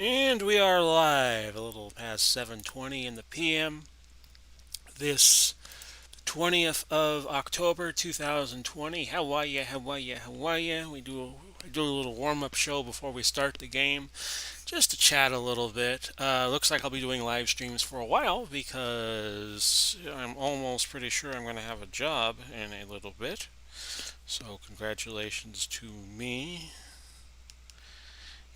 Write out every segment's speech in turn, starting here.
And we are live a little past 7:20 in the PM. This 20th of October 2020. How are ya? How are ya? How are ya? I do a little warm-up show before we start the game, just to chat a little bit. Looks like I'll be doing live streams for a while because I'm almost pretty sure I'm going to have a job in a little bit. So congratulations to me.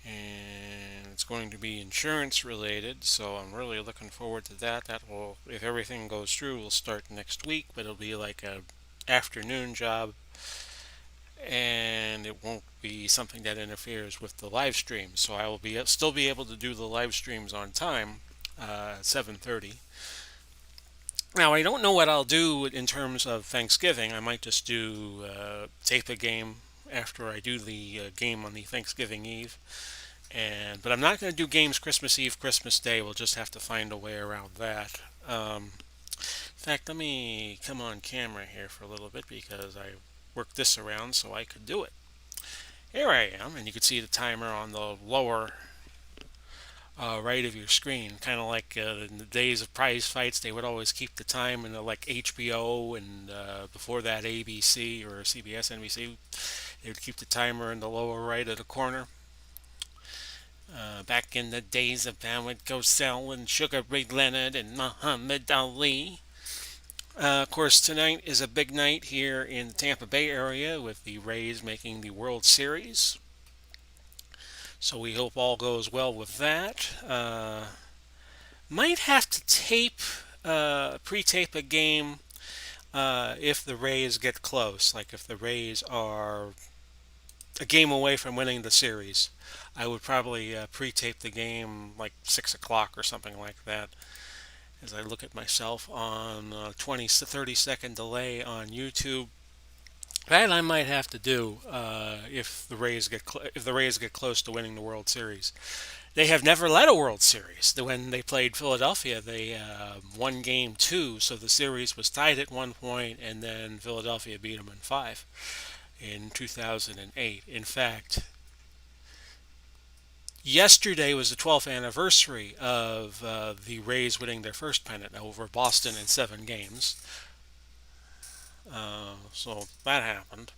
And it's going to be insurance related, so I'm really looking forward to that. That will, if everything goes through, will start next week, but it'll be like a afternoon job, and it won't be something that interferes with the live stream. So I will still be able to do the live streams on time, 7:30. Now I don't know what I'll do in terms of Thanksgiving. I might just do tape a game after I do the game on the Thanksgiving Eve. But I'm not going to do games Christmas Eve, Christmas Day. We'll just have to find a way around that. In fact, let me come on camera here for a little bit because I worked this around so I could do it. Here I am, and you can see the timer on the lower right of your screen. Kind of like in the days of prize fights, they would always keep the time in like HBO and before that ABC or CBS, NBC. They would keep the timer in the lower right of the corner. Back in the days of Howard Cosell and Sugar Ray Leonard and Muhammad Ali. Of course, tonight is a big night here in the Tampa Bay area with the Rays making the World Series. So we hope all goes well with that. Might have to pre-tape a game if the Rays get close. Like if the Rays are a game away from winning the series. I would probably pre-tape the game like 6 o'clock or something like that as I look at myself on 20 to 30-second delay on YouTube. That I might have to do if the Rays get close to winning the World Series. They have never led a World Series. When they played Philadelphia, they won Game 2, so the series was tied at one point, and then Philadelphia beat them in 5 in 2008. In fact, yesterday was the 12th anniversary of the Rays winning their first pennant over Boston in 7 games. So that happened.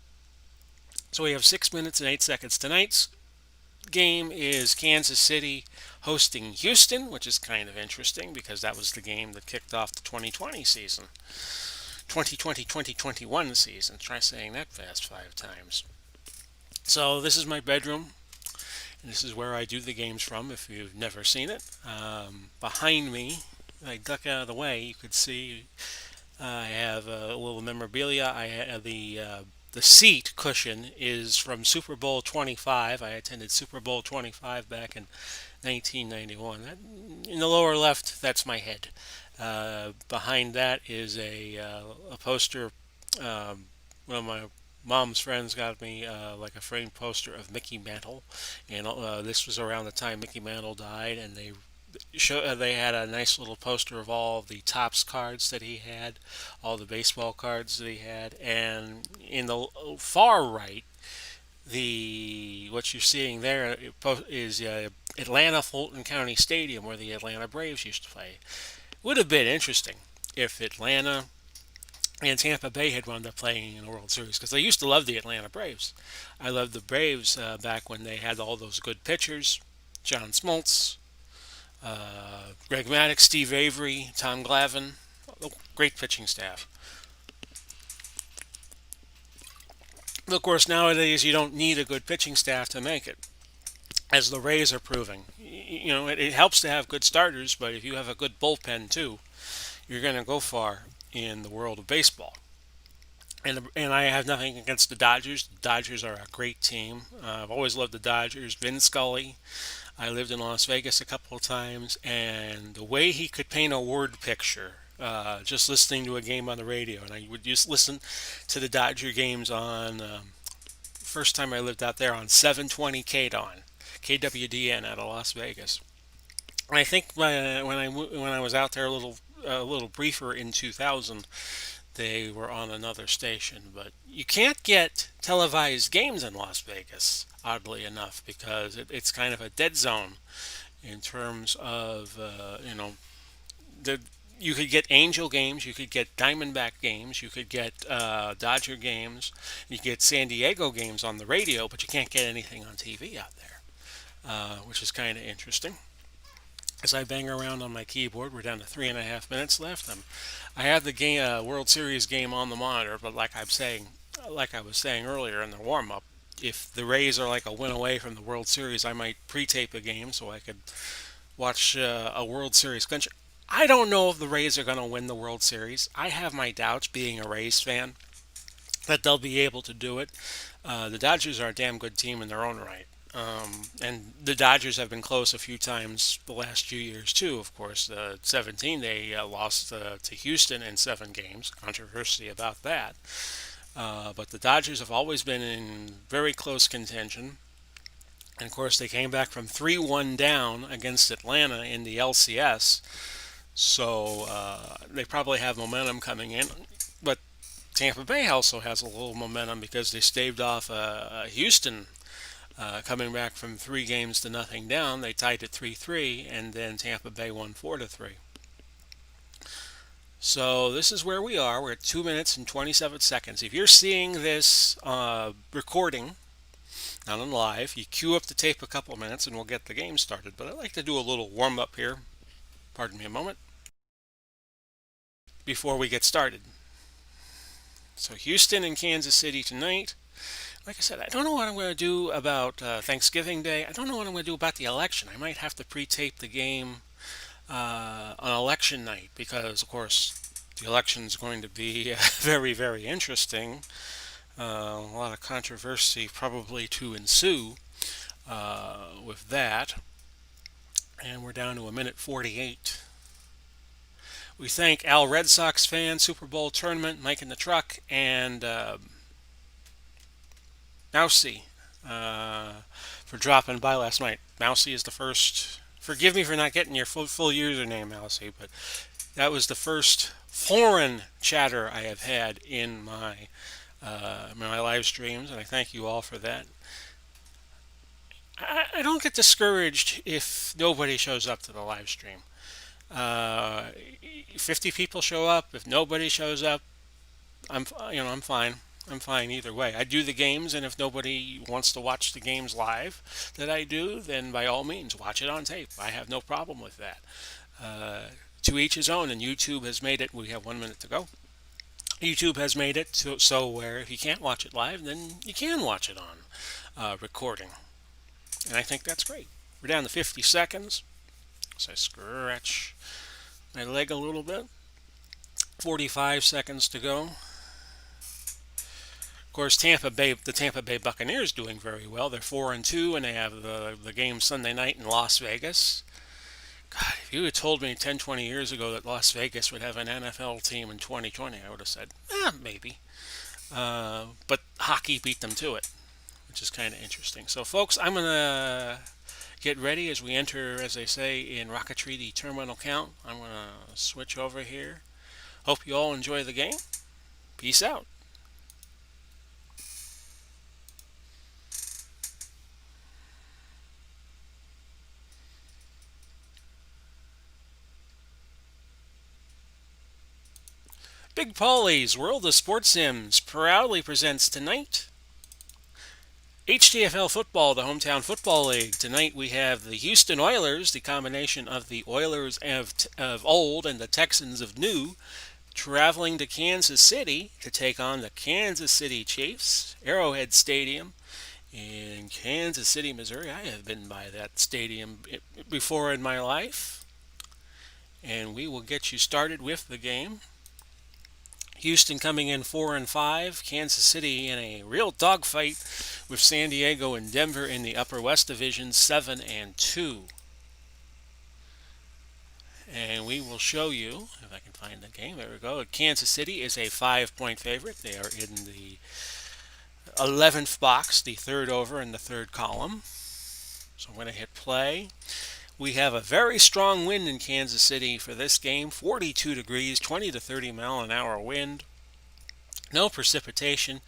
So we have 6 minutes and 8 seconds. Tonight's game is Kansas City hosting Houston, which is kind of interesting because that was the game that kicked off the 2020 season. 2020-2021 season. Try saying that fast 5 times. So this is my bedroom. And this is where I do the games from if you've never seen it. Behind me, I duck out of the way, you could see I have a little memorabilia. I have the seat cushion is from Super Bowl 25. I attended Super Bowl 25 back in 1991. In the lower left, that's my head. Behind that is a poster. One of my mom's friends got me like a framed poster of Mickey Mantle, and this was around the time Mickey Mantle died, and they had a nice little poster of all the Topps cards that he had, all the baseball cards that he had, and in the far right, the what you're seeing there is Atlanta Fulton County Stadium where the Atlanta Braves used to play. Would have been interesting if Atlanta and Tampa Bay had wound up playing in the World Series because I used to love the Atlanta Braves. I loved the Braves back when they had all those good pitchers, John Smoltz, Greg Maddux, Steve Avery, Tom Glavine, great pitching staff. Of course, nowadays you don't need a good pitching staff to make it, as the Rays are proving. It helps to have good starters, but if you have a good bullpen too, you're going to go far in the world of baseball. And I have nothing against the Dodgers. The Dodgers are a great team. I've always loved the Dodgers. Vin Scully. I lived in Las Vegas a couple of times, and the way he could paint a word picture, just listening to a game on the radio, and I would just listen to the Dodger games on. First time I lived out there on 720 KDON, KWDN out of Las Vegas. And I think when I was out there a little briefer in 2000, they were on another station. But you can't get televised games in Las Vegas, oddly enough, because it's kind of a dead zone. in terms of the you could get Angel games, you could get Diamondback games, you could get Dodger games, you could get San Diego games on the radio, but you can't get anything on TV out there, which is kind of interesting. As I bang around on my keyboard, we're down to 3.5 minutes left. I have the game, World Series game on the monitor, but like I was saying earlier in the warm up, if the Rays are like a win away from the World Series, I might pre-tape a game so I could watch a World Series clinch. I don't know if the Rays are going to win the World Series. I have my doubts, being a Rays fan, that they'll be able to do it. The Dodgers are a damn good team in their own right. And the Dodgers have been close a few times the last few years too. Of course, 17 they lost to Houston in 7 games. Controversy about that, but the Dodgers have always been in very close contention. And of course, they came back from 3-1 down against Atlanta in the LCS, so they probably have momentum coming in. But Tampa Bay also has a little momentum because they staved off Houston coming back from 3 games to nothing down. They tied it 3-3, and then Tampa Bay won 4-3. So this is where we are. We're at 2 minutes and 27 seconds. If you're seeing this recording, not on live, you queue up the tape a couple minutes and we'll get the game started. But I like to do a little warm up here. Pardon me a moment. Before we get started. So Houston and Kansas City tonight. Like I said, I don't know what I'm going to do about Thanksgiving Day. I don't know what I'm going to do about the election. I might have to pre-tape the game on election night because, of course, the election is going to be very, very interesting. A lot of controversy probably to ensue with that. And we're down to 1:48. We thank Al Red Sox fan, Super Bowl tournament, Mike in the Truck, and Mousy for dropping by last night. Mousy is the first. Forgive me for not getting your full username, Mousy, but that was the first foreign chatter I have had in my live streams, and I thank you all for that. I don't get discouraged if nobody shows up to the live stream. Uh, 50 people show up. If nobody shows up, I'm fine. I'm fine either way. I do the games, and if nobody wants to watch the games live that I do, then by all means, watch it on tape. I have no problem with that. To each his own, and YouTube has made it. We have 1 minute to go. YouTube has made it so where if you can't watch it live, then you can watch it on recording, and I think that's great. We're down to 50 seconds, so I stretch my leg a little bit. 45 seconds to go. Of course, the Tampa Bay Buccaneers doing very well. They're 4-2, and they have the game Sunday night in Las Vegas. God, if you had told me 10, 20 years ago that Las Vegas would have an NFL team in 2020, I would have said, maybe. But hockey beat them to it, which is kind of interesting. So, folks, I'm going to get ready as we enter, as they say in rocketry, the terminal count. I'm going to switch over here. Hope you all enjoy the game. Peace out. Big Paulie's World of Sports Sims proudly presents tonight HTFL Football, the Hometown Football League. Tonight we have the Houston Oilers, the combination of the Oilers of old and the Texans of new, traveling to Kansas City to take on the Kansas City Chiefs, Arrowhead Stadium in Kansas City, Missouri. I have been by that stadium before in my life, and we will get you started with the game. Houston coming in 4-5. Kansas City in a real dogfight with San Diego and Denver in the Upper West Division, 7-2. And we will show you, if I can find the game, there we go. Kansas City is a 5-point favorite. They are in the 11th box, the third over in the third column. So I'm going to hit play. We have a very strong wind in Kansas City for this game, 42 degrees, 20 to 30 mile an hour wind. No precipitation.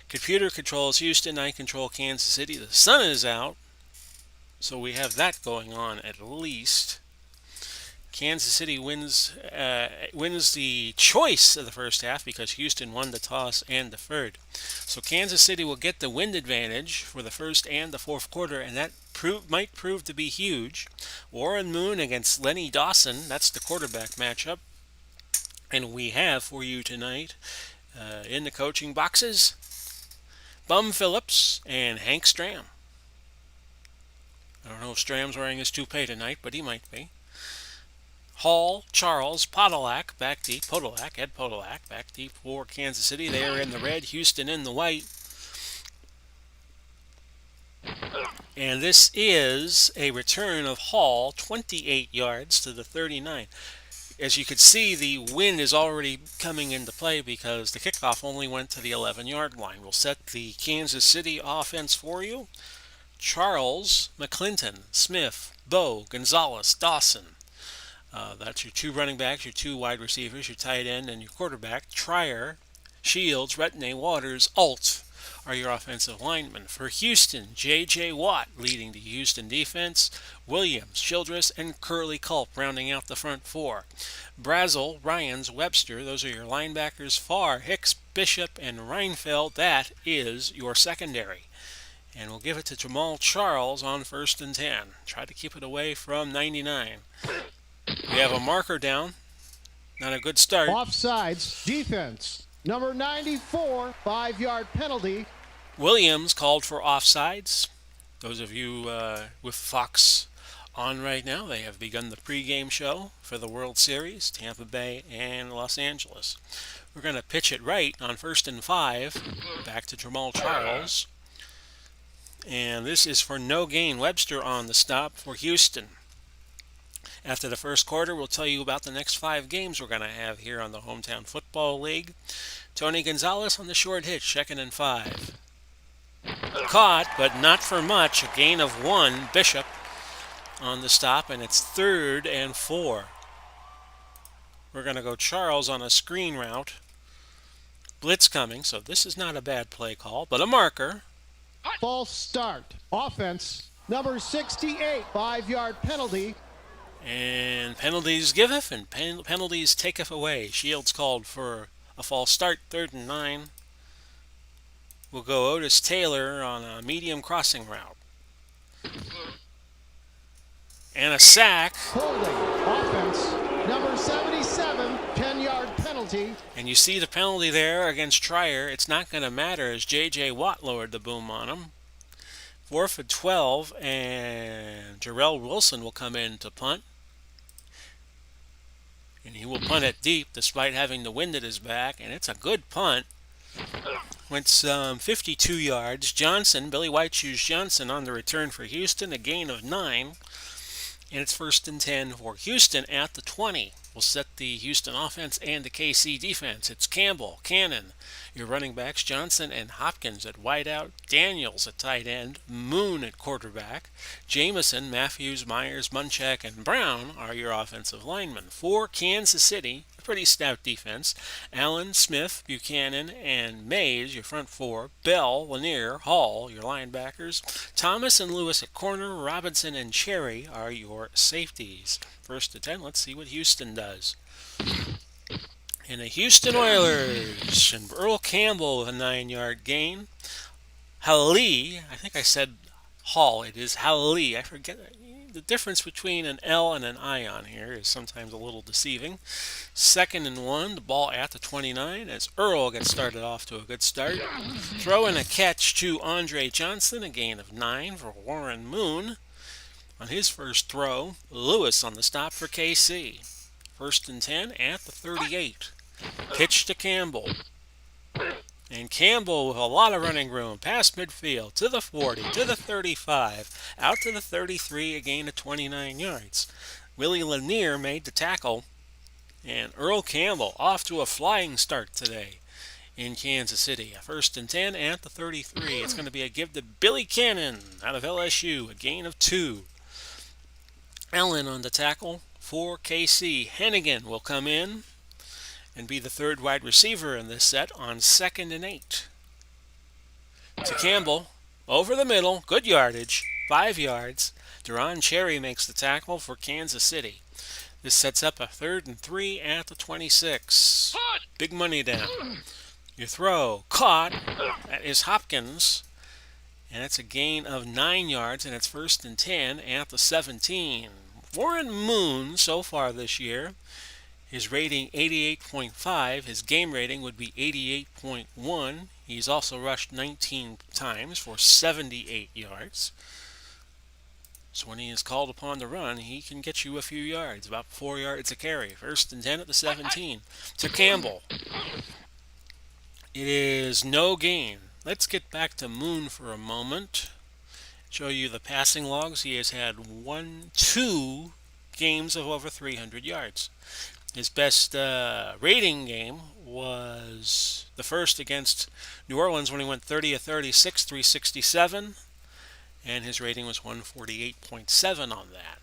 Computer controls Houston, I control Kansas City. The sun is out. So we have that going on at least. Kansas City wins the choice of the first half because Houston won the toss and deferred. So Kansas City will get the wind advantage for the first and the fourth quarter, and that might prove to be huge. Warren Moon against Lenny Dawson, that's the quarterback matchup. And we have for you tonight in the coaching boxes, Bum Phillips and Hank Stram. I don't know if Stram's wearing his toupee tonight, but he might be. Hall, Charles, Podolak, back deep. Ed Podolak, back deep for Kansas City. They are in the red, Houston in the white. And this is a return of Hall, 28 yards to the 39. As you can see, the wind is already coming into play because the kickoff only went to the 11-yard line. We'll set the Kansas City offense for you. Charles, McClinton, Smith, Bowe, Gonzalez, Dawson. That's your two running backs, your two wide receivers, your tight end, and your quarterback. Trier, Shields, Retney, Waters, Alt are your offensive linemen. For Houston, J.J. Watt leading the Houston defense. Williams, Childress, and Curly Culp rounding out the front four. Brazel, Ryans, Webster, those are your linebackers. Farr, Hicks, Bishop, and Reinfeld, that is your secondary. And we'll give it to Jamal Charles on 1st and 10. Try to keep it away from 99. We have a marker down. Not a good start. Offsides, defense. Number 94, 5-yard penalty. Williams called for offsides. Those of you with Fox on right now, they have begun the pregame show for the World Series, Tampa Bay and Los Angeles. We're going to pitch it right on 1st and 5. Back to Jamal Charles. And this is for no gain. Webster on the stop for Houston. After the first quarter, we'll tell you about the next 5 games we're going to have here on the Hometown Football League. Tony Gonzalez on the short hitch, 2nd and 5. Caught, but not for much. A gain of 1. Bishop on the stop, and it's 3rd and 4. We're going to go Charles on a screen route. Blitz coming, so this is not a bad play call, but a marker. False start. Offense, number 68, 5-yard penalty. And penalties giveth and penalties taketh away. Shields called for a false start, 3rd and 9. We'll go Otis Taylor on a medium crossing route. And a sack. Holding. Offense, number 77, 10-yard penalty. And you see the penalty there against Trier. It's not going to matter as J.J. Watt lowered the boom on him. 4th and 12, and Jarrell Wilson will come in to punt. And he will punt it deep despite having the wind at his back, and it's a good punt. Went 52 yards. Johnson, Billy White Shoes Johnson on the return for Houston, a gain of 9. And it's 1st and 10 for Houston at the 20. We'll set the Houston offense and the KC defense. It's Campbell, Cannon, your running backs, Johnson and Hopkins at wideout, Daniels at tight end, Moon at quarterback, Jameson, Matthews, Myers, Munchak, and Brown are your offensive linemen. For Kansas City, a pretty stout defense, Allen, Smith, Buchanan, and Mays, your front four, Bell, Lanier, Hall, your linebackers, Thomas and Lewis at corner, Robinson and Cherry are your safeties. 1st and 10, let's see what Houston does. And the Houston Oilers, and Earl Campbell with a 9-yard gain. Hallee, I think I said Hall, it is Hallee. I forget, the difference between an L and an I on here is sometimes a little deceiving. 2nd and 1, the ball at the 29 as Earl gets started off to a good start. Throw in a catch to Andre Johnson, a gain of 9 for Warren Moon. On his first throw, Lewis on the stop for KC. 1st and 10 at the 38. Pitch to Campbell. And Campbell with a lot of running room, past midfield, to the 40, to the 35, out to the 33, a gain of 29 yards. Willie Lanier made the tackle, and Earl Campbell off to a flying start today in Kansas City. 1st and 10 at the 33. It's going to be a give to Billy Cannon out of LSU, a gain of 2. Allen on the tackle for KC. Hennigan will come in and be the 3rd wide receiver in this set on 2nd and 8. To Campbell, over the middle, good yardage, 5 yards. Duron Cherry makes the tackle for Kansas City. This sets up a 3rd and 3 at the 26. Big money down. Your throw caught. That is Hopkins. And it's a gain of 9 yards, and it's 1st and 10 at the 17. Warren Moon so far this year, his rating 88.5. His game rating would be 88.1. He's also rushed 19 times for 78 yards. So when he is called upon to run, he can get you a few yards, about 4 yards a carry. 1st and 10 at the 17. To Campbell. It is no gain. Let's get back to Moon for a moment. Show you the passing logs. He has had 2 games of over 300 yards. His best rating game was the first against New Orleans when he went 30 of 36, 367. And his rating was 148.7 on that.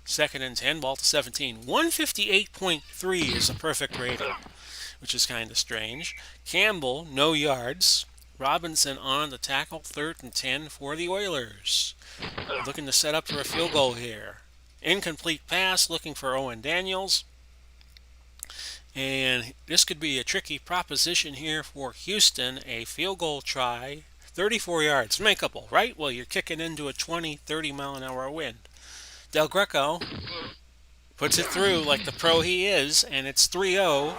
2nd and 10, ball to 17. 158.3 is a perfect rating, which is kind of strange. Campbell, no yards. Robinson on the tackle, 3rd and 10 for the Oilers. Looking to set up for a field goal here. Incomplete pass, looking for Owen Daniels. And this could be a tricky proposition here for Houston. A field goal try, 34 yards, makeable, right? Well, you're kicking into a 20, 30 mile an hour wind. Del Greco puts it through like the pro he is, and it's 3-0.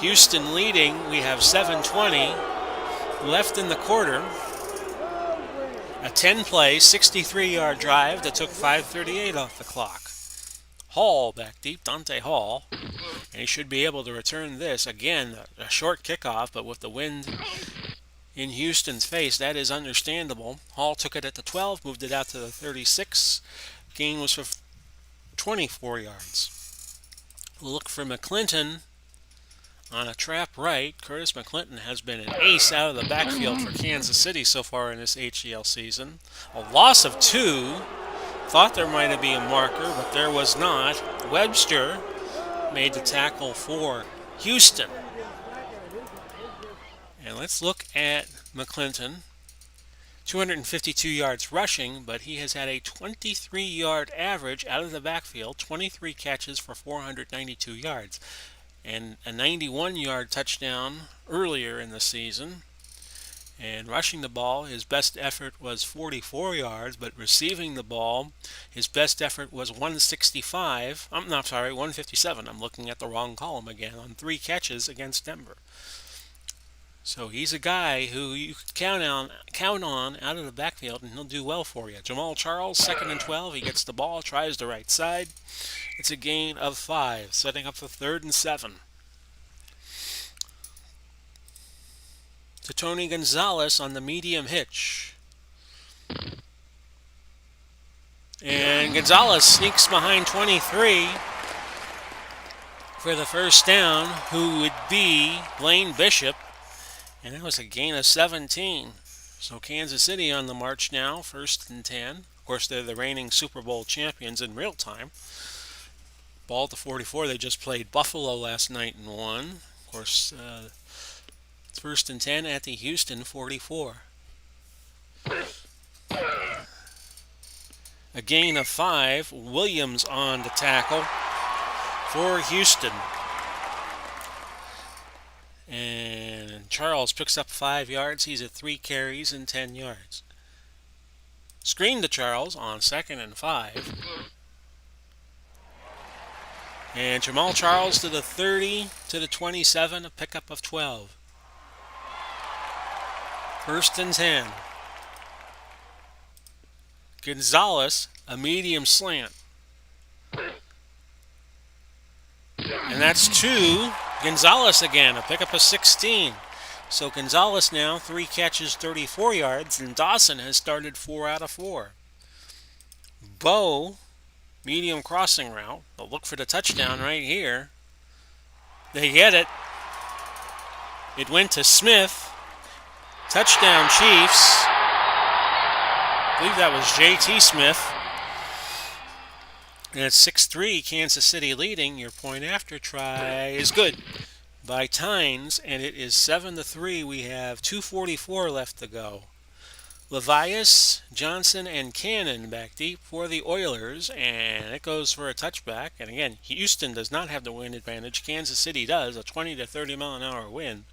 Houston leading. We have 7:20 left in the quarter. A 10-play, 63-yard drive that took 5:38 off the clock. Hall back deep, Dante Hall. And he should be able to return this. Again, a short kickoff, but with the wind in Houston's face, that is understandable. Hall took it at the 12, moved it out to the 36. Gain was for 24 yards. We'll look for McClinton on a trap right. Curtis McClinton has been an ace out of the backfield for Kansas City so far in this HTFL season. A loss of 2. Thought there might be a marker, but there was not. Webster made the tackle for Houston. And let's look at McClinton. 252 yards rushing, but he has had a 23-yard average out of the backfield, 23 catches for 492 yards, and a 91-yard touchdown earlier in the season. And rushing the ball, his best effort was 44 yards, but receiving the ball, his best effort was 157. I'm looking at the wrong column again, on 3 catches against Denver. So he's a guy who you could count on out of the backfield, and he'll do well for you. Jamal Charles, 2nd and 12. He gets the ball, tries the right side. It's a gain of 5, setting up for 3rd and 7. To Tony Gonzalez on the medium hitch. And Gonzalez sneaks behind 23 for the first down, who would be Blaine Bishop. And that was a gain of 17. So Kansas City on the march now, 1st and 10. Of course, they're the reigning Super Bowl champions in real time. Ball to 44. They just played Buffalo last night and won. Of course, it's 1st and 10 at the Houston 44. A gain of 5. Williams on the tackle for Houston. And Charles picks up 5 yards. He's at 3 carries and 10 yards. Screen to Charles on 2nd and 5. And Jamal Charles to the 30, to the 27, a pickup of 12. 1st and 10. Gonzalez, a medium slant. And that's 2. Gonzalez again, a pickup of 16. So Gonzalez now 3 catches, 34 yards, and Dawson has started 4 out of 4. Bo, medium crossing route. They'll look for the touchdown right here. They get it. It went to Smith. Touchdown Chiefs. I believe that was J.T. Smith. And it's 6-3, Kansas City leading. Your point after try is good by Tynes, and it is 7-3. We have 2:44 left to go. Levias, Johnson, and Cannon back deep for the Oilers, and it goes for a touchback. And again, Houston does not have the wind advantage. Kansas City does, a 20 to 30 mile an hour wind.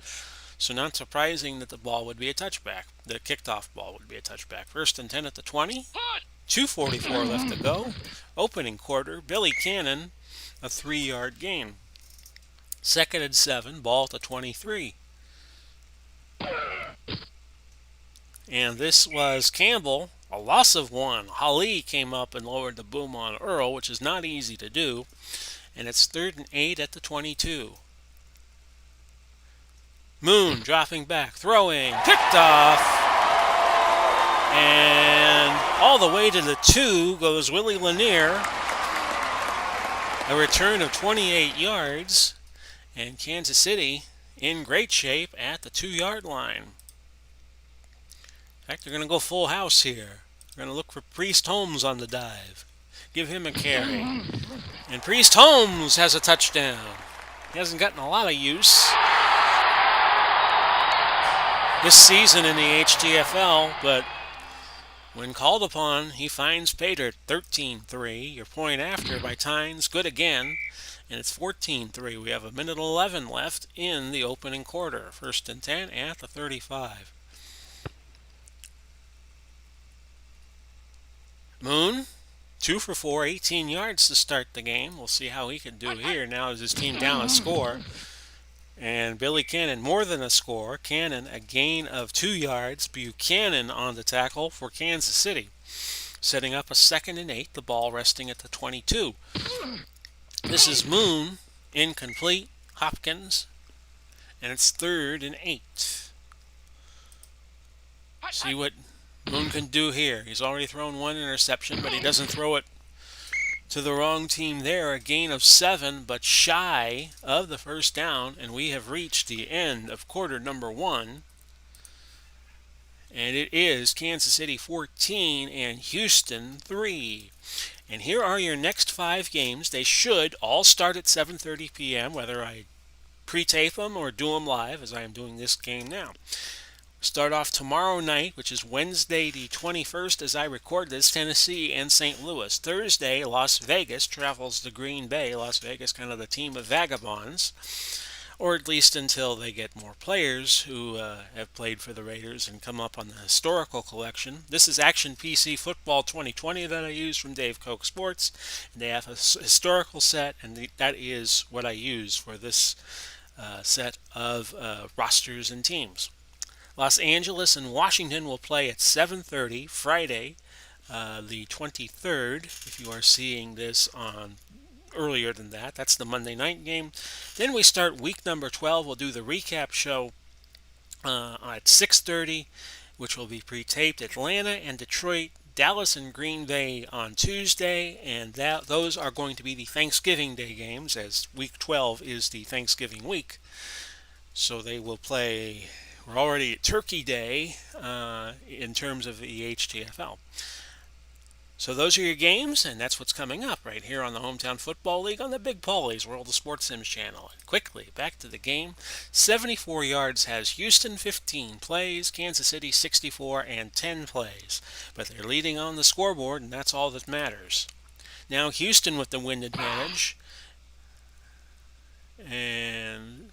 So not surprising that the ball would be a touchback. The kicked off ball would be a touchback. First and 10 at the 20. 2:44 left to go. Opening quarter, Billy Cannon, a 3-yard gain. Second and 7, ball at the 23. And this was Campbell, a loss of 1. Hali came up and lowered the boom on Earl, which is not easy to do. And it's 3rd and 8 at the 22. Moon dropping back, throwing, picked off. And all the way to the 2 goes Willie Lanier. A return of 28 yards. And Kansas City in great shape at the 2-yard line. In fact, they're going to go full house here. They're going to look for Priest Holmes on the dive. Give him a carry. And Priest Holmes has a touchdown. He hasn't gotten a lot of use this season in the HTFL, but when called upon, he finds Pater. 13-3. Your point after by Tynes, good again. And it's 14-3. We have a minute 11 left in the opening quarter. First and 10 at the 35. Moon, 2 for 4, 18 yards to start the game. We'll see how he can do here now as his team down a score. And Billy Cannon, more than a score. Cannon, a gain of 2 yards. Buchanan on the tackle for Kansas City. Setting up a 2nd and 8, the ball resting at the 22. This is Moon, incomplete. Hopkins, and it's 3rd and 8. See what Moon can do here. He's already thrown 1 interception, but he doesn't throw it to the wrong team there. A gain of 7, but shy of the first down, and we have reached the end of quarter number 1. And it is Kansas City 14 and Houston 3. And here are your next 5 games. They should all start at 7:30 p.m., whether I pre-tape them or do them live, as I am doing this game now. Start off tomorrow night, which is Wednesday the 21st as I record this, Tennessee and St. Louis. Thursday, Las Vegas travels to Green Bay. Las Vegas, kind of the team of vagabonds, or at least until they get more players who have played for the Raiders and come up on the historical collection. This is Action PC Football 2020 that I use from Dave Koch Sports. And they have a historical set, and that is what I use for this set of rosters and teams. Los Angeles and Washington will play at 7:30 Friday, the 23rd, if you are seeing this on earlier than that. That's the Monday night game. Then we start week number 12. We'll do the recap show at 6:30, which will be pre-taped. Atlanta and Detroit, Dallas and Green Bay on Tuesday, and those are going to be the Thanksgiving Day games, as week 12 is the Thanksgiving week. So they will play. We're already at Turkey Day in terms of the HTFL. So those are your games, and that's what's coming up right here on the Hometown Football League on the Big Paulie's World of Sports Sims channel. Quickly, back to the game. 74 yards has Houston, 15 plays. Kansas City, 64 and 10 plays. But they're leading on the scoreboard, and that's all that matters. Now Houston with the wind advantage. And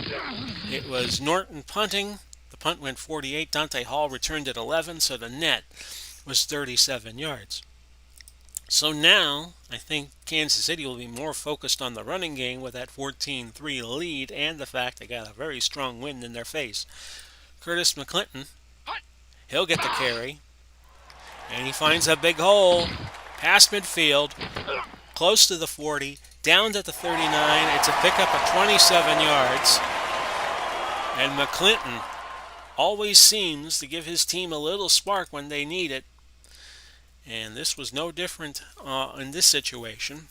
it was Norton punting. The punt went 48. Dante Hall returned at 11, so the net was 37 yards. So now, I think Kansas City will be more focused on the running game with that 14-3 lead and the fact they got a very strong wind in their face. Curtis McClinton, he'll get the carry. And he finds a big hole past midfield, close to the 40, down to the 39. It's a pickup of 27 yards. And McClinton always seems to give his team a little spark when they need it. And this was no different in this situation.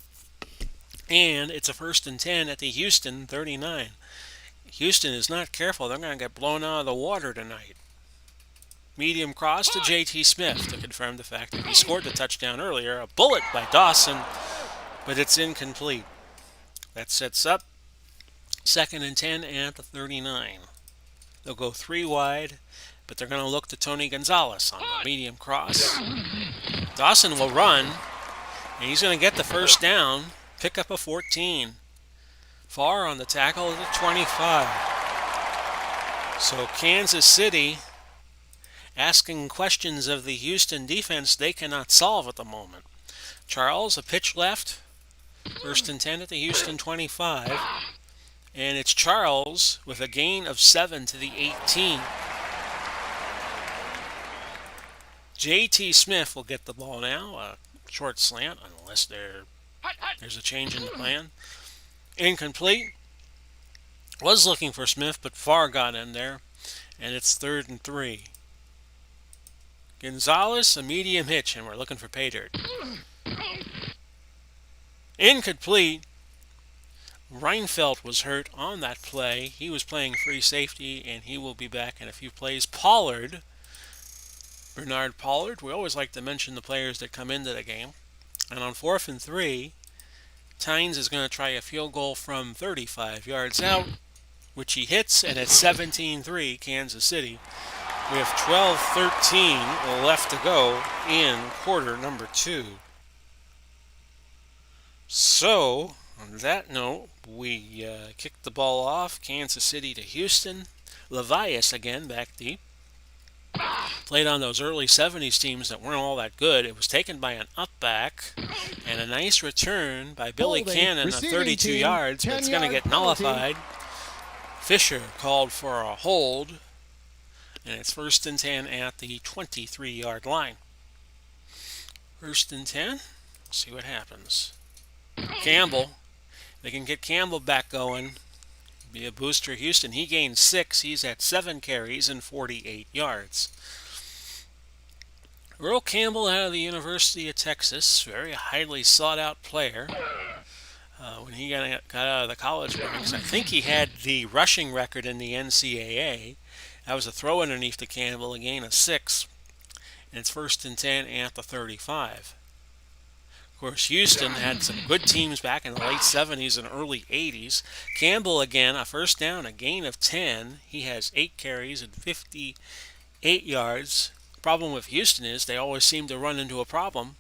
And it's a 1st and 10 at the Houston 39. Houston is not careful. They're going to get blown out of the water tonight. Medium cross to J.T. Smith to confirm the fact that he scored the touchdown earlier. A bullet by Dawson, but it's incomplete. That sets up 2nd and 10 at the 39. They'll go 3 wide. but they're going to look to Tony Gonzalez on the medium cross. Dawson will run, and he's going to get the first down, pick up a 14. Far on the tackle at the 25. So Kansas City asking questions of the Houston defense they cannot solve at the moment. Charles, a pitch left. First and 10 at the Houston 25. And it's Charles with a gain of 7 to the 18. J.T. Smith will get the ball now. A short slant, unless there's a change in the plan. Incomplete. Was looking for Smith, but Farr got in there. And it's 3rd and 3. Gonzalez, a medium hitch, and we're looking for pay dirt. Incomplete. Reinfeldt was hurt on that play. He was playing free safety, and he will be back in a few plays. Pollard, Bernard Pollard. We always like to mention the players that come into the game. And on 4th and 3, Tynes is going to try a field goal from 35 yards out, which he hits, and it's 17-3 Kansas City. We have 12-13 left to go in quarter number 2. So, on that note, we kicked the ball off. Kansas City to Houston. Levias again back deep. Played on those early 70s teams that weren't all that good. It was taken by an up back. And a nice return by Billy Cannon on 32 yards, but it's going to get nullified. Fisher called for a hold. And it's 1st and 10 at the 23-yard line. 1st and 10. See what happens. Campbell. They can get Campbell back going. Be a booster. Houston, he gained 6. He's at 7 carries and 48 yards. Earl Campbell out of the University of Texas. Very highly sought-out player. When he got out of the college ranks, I think he had the rushing record in the NCAA. That was a throw underneath to Campbell, a gain of 6. And it's 1st and 10 at the 35. Of course, Houston had some good teams back in the late 70s and early 80s. Campbell, again, a first down, a gain of 10. He has 8 carries and 58 yards. The problem with Houston is they always seem to run into a problem.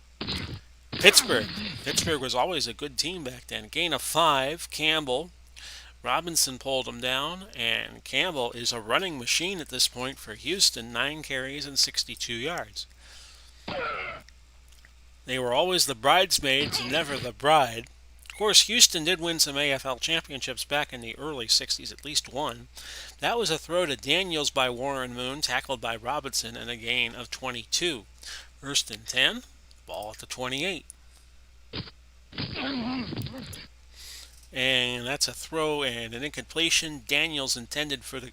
Pittsburgh. Pittsburgh was always a good team back then. Gain of 5. Campbell. Robinson pulled him down, and Campbell is a running machine at this point for Houston. 9 carries and 62 yards. They were always the bridesmaids and never the bride. Of course, Houston did win some AFL championships back in the early 60s, at least one. That was a throw to Daniels by Warren Moon, tackled by Robinson, and a gain of 22. 1st and 10, ball at the 28. And that's a throw and an incompletion. Daniels intended for the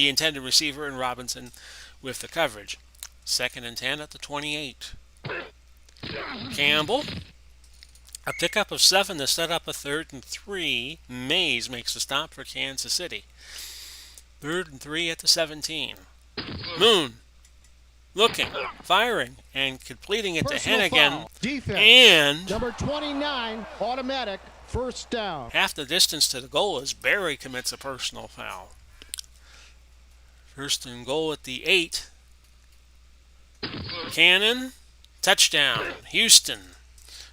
intended receiver, and Robinson with the coverage. 2nd and 10 at the 28. Campbell, a pickup of 7 to set up a 3rd and 3. Mays makes a stop for Kansas City. 3rd and 3 at the 17. Moon, looking, firing, and completing it to Hennigan. Defense. And number 29, automatic, 1st down. Half the distance to the goal as Barry commits a personal foul. 1st and goal at the 8. Cannon, touchdown, Houston.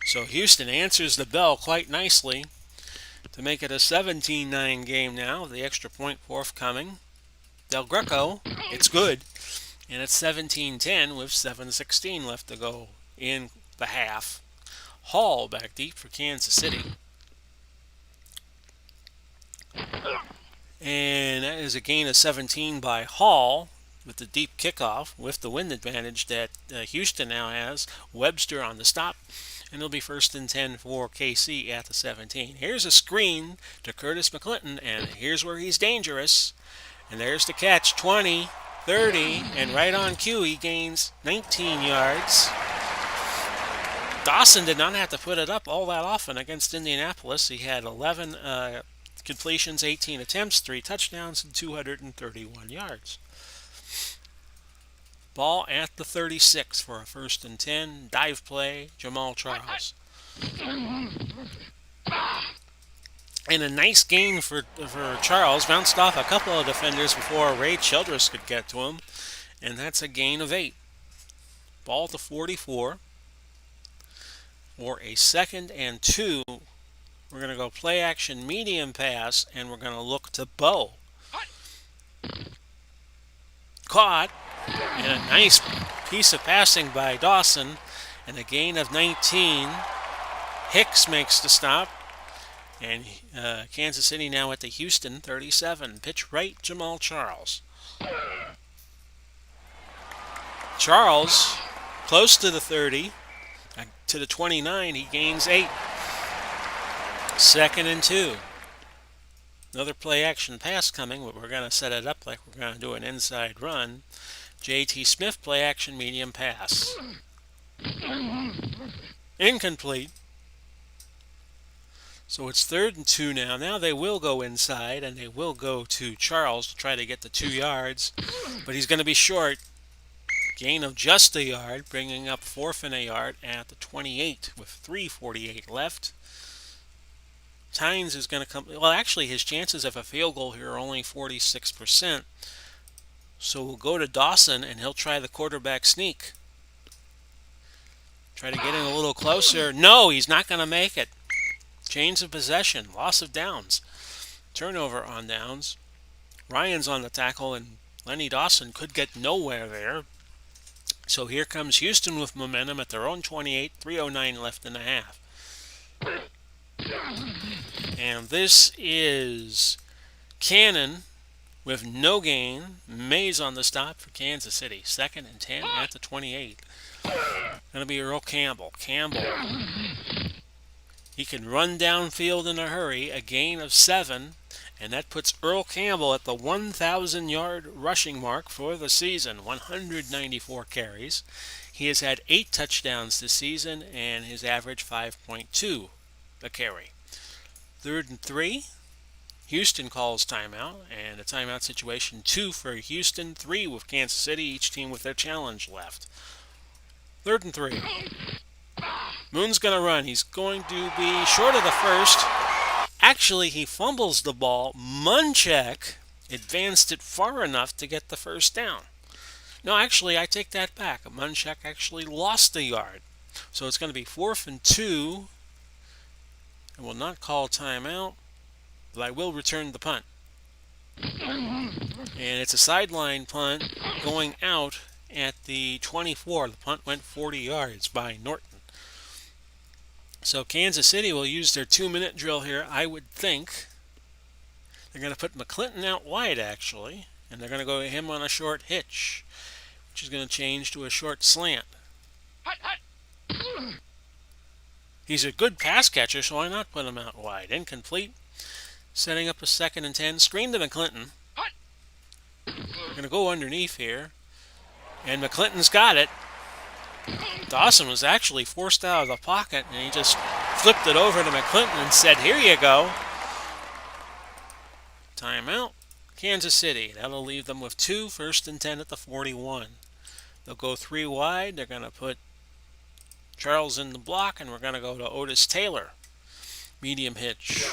So Houston answers the bell quite nicely to make it a 17-9 game now, the extra point forthcoming. Del Greco, it's good. And it's 17-10 with 7:16 left to go in the half. Hall back deep for Kansas City. And that is a gain of 17 by Hall with the deep kickoff with the wind advantage that Houston now has. Webster on the stop. And it'll be 1st and 10 for KC at the 17. Here's a screen to Curtis McClinton, and here's where he's dangerous. And there's the catch, 20, 30, and right on cue he gains 19 yards. Dawson did not have to put it up all that often against Indianapolis. He had 11 completions, 18 attempts, 3 touchdowns, and 231 yards. Ball at the 36 for a 1st and 10. Dive play, Jamal Charles. And a nice gain for Charles. Bounced off a couple of defenders before Ray Childress could get to him. And that's a gain of 8. Ball to 44. For a 2nd and 2, we're going to go play action medium pass, and we're going to look to Bo. Caught. And a nice piece of passing by Dawson. And a gain of 19. Hicks makes the stop. And Kansas City now at the Houston 37. Pitch right, Jamal Charles. Charles, close to the 30. To the 29, he gains 8. 2nd and 2. Another play action pass coming, but we're going to set it up like we're going to do an inside run. J.T. Smith play action medium pass. Incomplete. So it's 3rd and 2 now. Now they will go inside, and they will go to Charles to try to get the 2 yards. But he's going to be short. Gain of just a yard, bringing up 4th and a yard at the 28 with 3:48 left. Tynes is going to come. Well, actually, his chances of a field goal here are only 46%. So we'll go to Dawson, and he'll try the quarterback sneak. Try to get in a little closer. No, he's not going to make it. Change of possession, loss of downs. Turnover on downs. Ryan's on the tackle, and Lenny Dawson could get nowhere there. So here comes Houston with momentum at their own 28, 3:09 left in the half. And this is Cannon with no gain. Mays on the stop for Kansas City. 2nd and 10 at the 28. Going to be Earl Campbell. He can run downfield in a hurry. A gain of 7. And that puts Earl Campbell at the 1,000-yard rushing mark for the season. 194 carries. He has had 8 touchdowns this season, and his average 5.2 a carry. 3rd and 3. Houston calls timeout, and a timeout situation 2 for Houston, 3 with Kansas City, each team with their challenge left. 3rd and 3. Moon's going to run. He's going to be short of the first. Actually, he fumbles the ball. Munchak advanced it far enough to get the first down. No, actually, I take that back. Munchak actually lost a yard. So it's going to be 4th and 2. I will not call timeout, but I will return the punt. And it's a sideline punt going out at the 24. The punt went 40 yards by Norton. So Kansas City will use their 2-minute drill here, I would think. They're going to put McClinton out wide, actually, and they're going to go to him on a short hitch, which is going to change to a short slant. He's a good pass catcher, so why not put him out wide? Incomplete. Setting up a 2nd and 10. Screen to McClinton. They're going to go underneath here, and McClinton's got it. Dawson was actually forced out of the pocket, and he just flipped it over to McClinton and said, "Here you go." Timeout. Kansas City. That'll leave them with 2, 1st and 10 at the 41. They'll go 3 wide. They're going to put Charles in the block, and we're going to go to Otis Taylor. Medium hitch.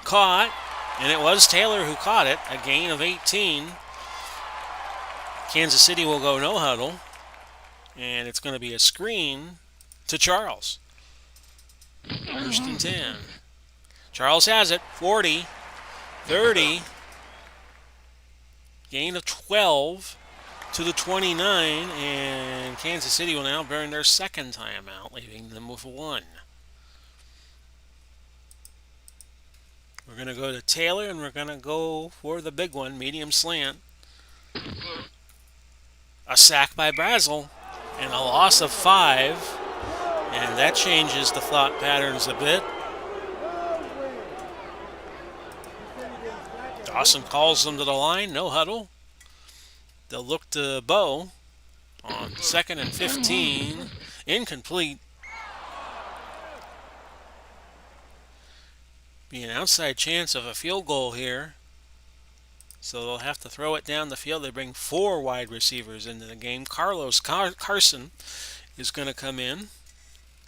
Caught, and it was Taylor who caught it. A gain of 18. Kansas City will go no huddle, and it's going to be a screen to Charles. 1st and 10. Charles has it. 40, 30. Gain of 12 to the 29, and Kansas City will now burn their 2nd timeout, leaving them with 1. We're going to go to Taylor, and we're going to go for the big one, medium slant. A sack by Brazel, and a loss of 5, and that changes the thought patterns a bit. Dawson calls them to the line, no huddle. They'll look to Bo on 2nd and 15, incomplete. Be an outside chance of a field goal here. So they'll have to throw it down the field. They bring 4 wide receivers into the game. Carlos Carson is going to come in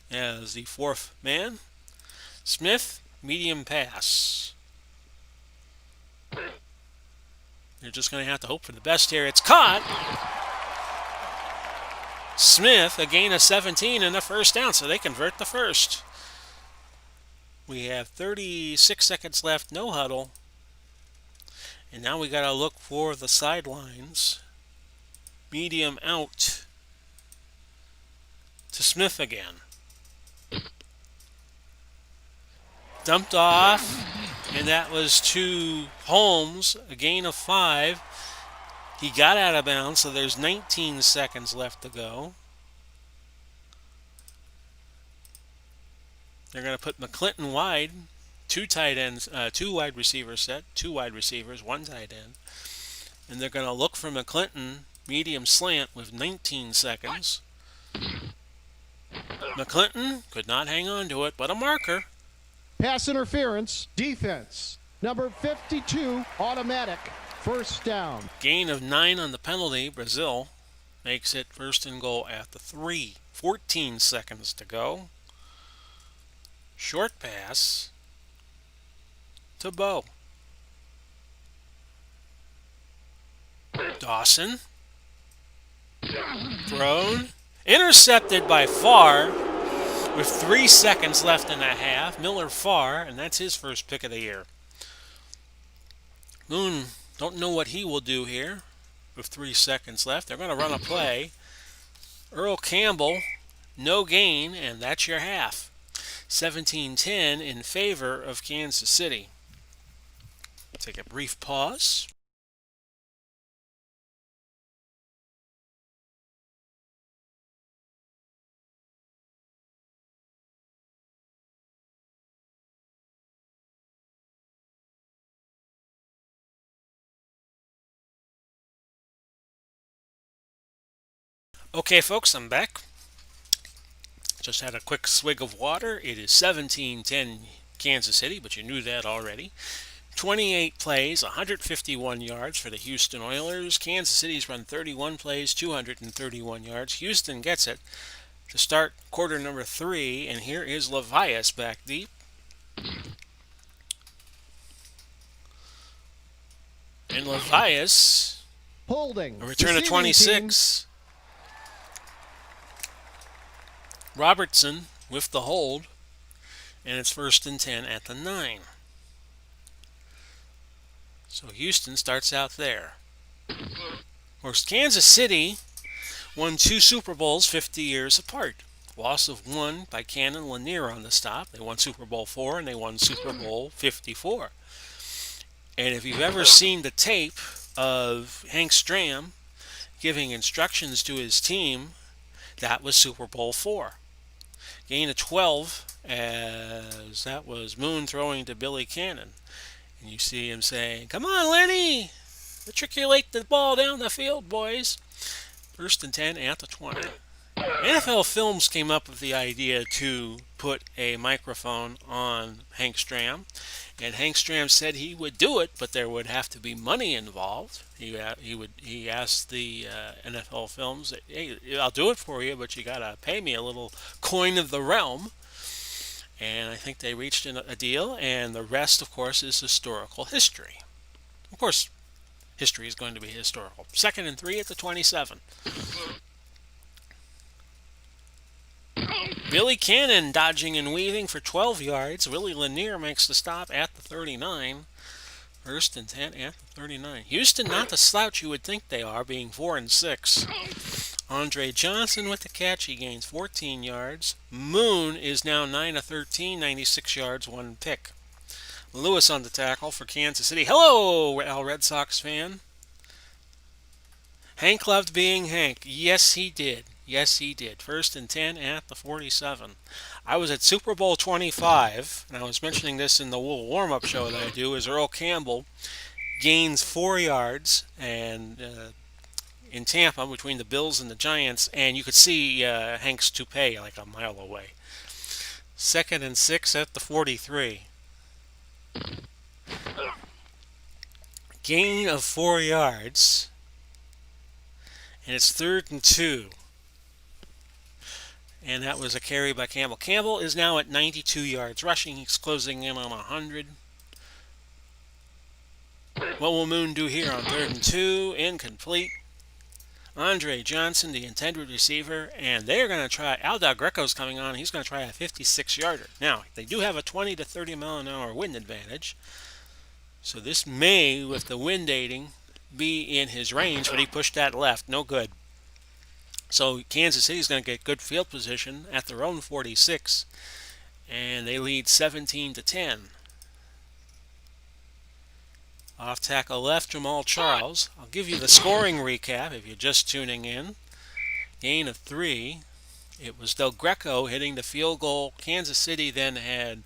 as the 4th man. Smith, medium pass. They're just going to have to hope for the best here. It's caught. Smith, a gain of 17 and a first down, so they convert the first. We have 36 seconds left, no huddle. And now we got to look for the sidelines. Medium out to Smith again. Dumped off, and that was to Holmes, a gain of 5. He got out of bounds, so there's 19 seconds left to go. They're going to put McClinton wide, two tight ends, two wide receivers set, two wide receivers, one tight end. And they're going to look for McClinton, medium slant with 19 seconds. McClinton could not hang on to it, but a marker. Pass interference, defense. Number 52, automatic, first down. Gain of 9 on the penalty. Brazil makes it first and goal at the 3. 14 seconds to go. Short pass to Bo. Dawson. Thrown. Intercepted by Farr with 3 seconds left in the half. Miller Farr, and that's his first pick of the year. Moon, don't know what he will do here with 3 seconds left. They're going to run a play. Earl Campbell, no gain, and that's your half. 17-10 in favor of Kansas City. Take a brief pause. Okay, folks, I'm back. Just had a quick swig of water. It is 17-10 Kansas City, but you knew that already. 28 plays, 151 yards for the Houston Oilers. Kansas City's run 31 plays, 231 yards. Houston gets it to start quarter number 3, and here is Levias back deep. And Levias, Holding. a return of 26. Robertson with the hold, and it's first and 10 at the 9. So Houston starts out there. Of course, Kansas City won 2 Super Bowls 50 years apart. Loss of 1 by Cannon Lanier on the stop. They won Super Bowl 4 and they won Super Bowl 54. And if you've ever seen the tape of Hank Stram giving instructions to his team, that was Super Bowl 4. Gain of 12, as that was Moon throwing to Billy Cannon. And you see him saying, "Come on, Lenny! Matriculate the ball down the field, boys." First and 10 at the 20. NFL Films came up with the idea to put a microphone on Hank Stram. And Hank Stram said he would do it, but there would have to be money involved. He asked the NFL Films, "Hey, I'll do it for you, but you gotta pay me a little coin of the realm." And I think they reached a deal, and the rest, of course, is historical history. Of course, history is going to be historical. Second and 3 at the 27. Billy Cannon dodging and weaving for 12 yards. Willie Lanier makes the stop at the 39. First and 10 at the 39. Houston not the slouch you would think they are, being 4 and 6. Andre Johnson with the catch. He gains 14 yards. Moon is now 9 of 13, 96 yards, 1 pick. Lewis on the tackle for Kansas City. Hello, Al Red Sox fan. Hank loved being Hank. Yes, he did. Yes, he did. First and 10 at the 47. I was at Super Bowl 25, and I was mentioning this in the little warm-up show that I do, is Earl Campbell gains 4 yards and in Tampa between the Bills and the Giants, and you could see Hank's toupee like a mile away. Second and 6 at the 43. Gain of 4 yards, and it's third and 2. And that was a carry by Campbell. Campbell is now at 92 yards rushing. He's closing in on 100. What will Moon do here on 3rd and 2? Incomplete. Andre Johnson, the intended receiver, and they're going to try. Aldo Greco's coming on. He's going to try a 56-yarder. Now, they do have a 20 to 30 mile an hour wind advantage. So this may, with the wind aiding, be in his range, but he pushed that left. No good. So Kansas City's going to get good field position at their own 46, and they lead 17 to 10. Off tackle left, Jamal Charles. I'll give you the scoring recap if you're just tuning in. Gain of 3. It was Del Greco hitting the field goal. Kansas City then had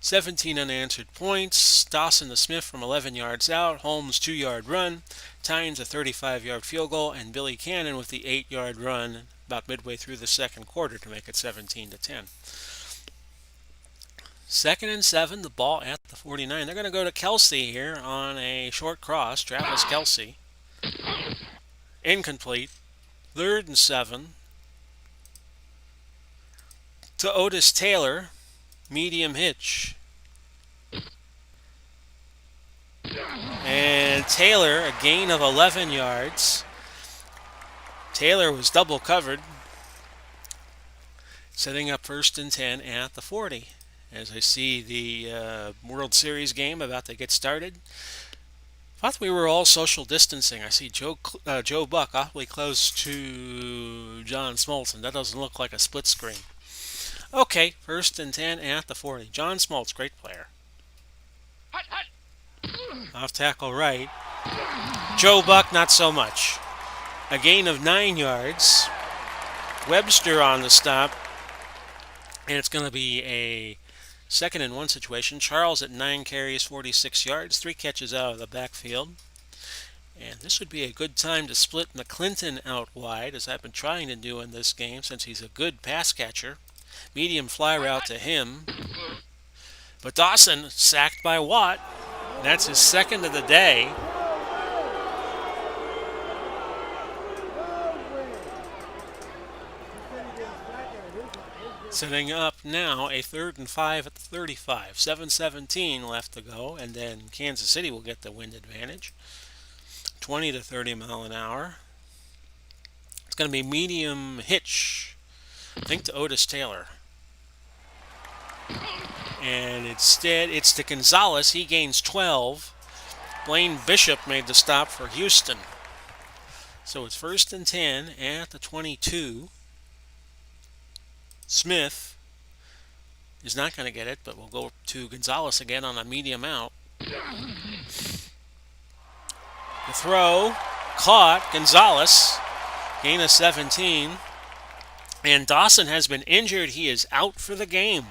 17 unanswered points. Dawson to Smith from 11 yards out. Holmes' 2-yard run. Tynes a 35-yard field goal. And Billy Cannon with the 8-yard run about midway through the second quarter to make it 17 to 10. 2nd and 7, the ball at the 49. They're going to go to Kelsey here on a short cross. Travis Kelsey. Incomplete. 3rd and 7. To Otis Taylor. Medium hitch. And Taylor, a gain of 11 yards. Taylor was double covered. Setting up 1st and 10 at the 40. As I see the World Series game about to get started. Thought we were all social distancing. I see Joe Buck awfully close to John Smoltz, and that doesn't look like a split screen. Okay, 1st and 10 at the 40. John Smoltz, great player. Off tackle right. Joe Buck, not so much. A gain of 9 yards. Webster on the stop. And it's going to be a 2nd and 1 situation. Charles at 9 carries, 46 yards, 3 catches out of the backfield. And this would be a good time to split McClinton out wide, as I've been trying to do in this game since he's a good pass catcher. Medium fly route to him. But Dawson sacked by Watt. That's his 2nd of the day. Setting up now a 3rd and 5 at the 35. 7:17 left to go, and then Kansas City will get the wind advantage. 20 to 30 mile an hour. It's going to be medium hitch. I think to Otis Taylor. And instead, it's to Gonzalez. He gains 12. Blaine Bishop made the stop for Houston. So it's 1st and 10 at the 22. Smith is not going to get it, but we'll go to Gonzalez again on a medium out. The throw, caught, Gonzalez, gain of 17. And Dawson has been injured. He is out for the game.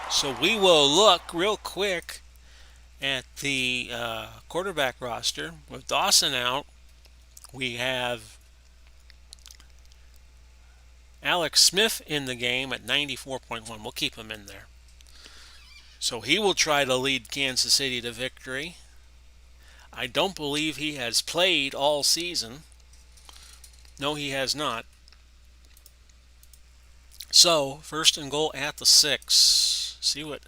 So we will look real quick at the quarterback roster. With Dawson out, we have Alex Smith in the game at 94.1. We'll keep him in there. So he will try to lead Kansas City to victory. I don't believe he has played all season. No, he has not. So, 1st and goal at the 6. See what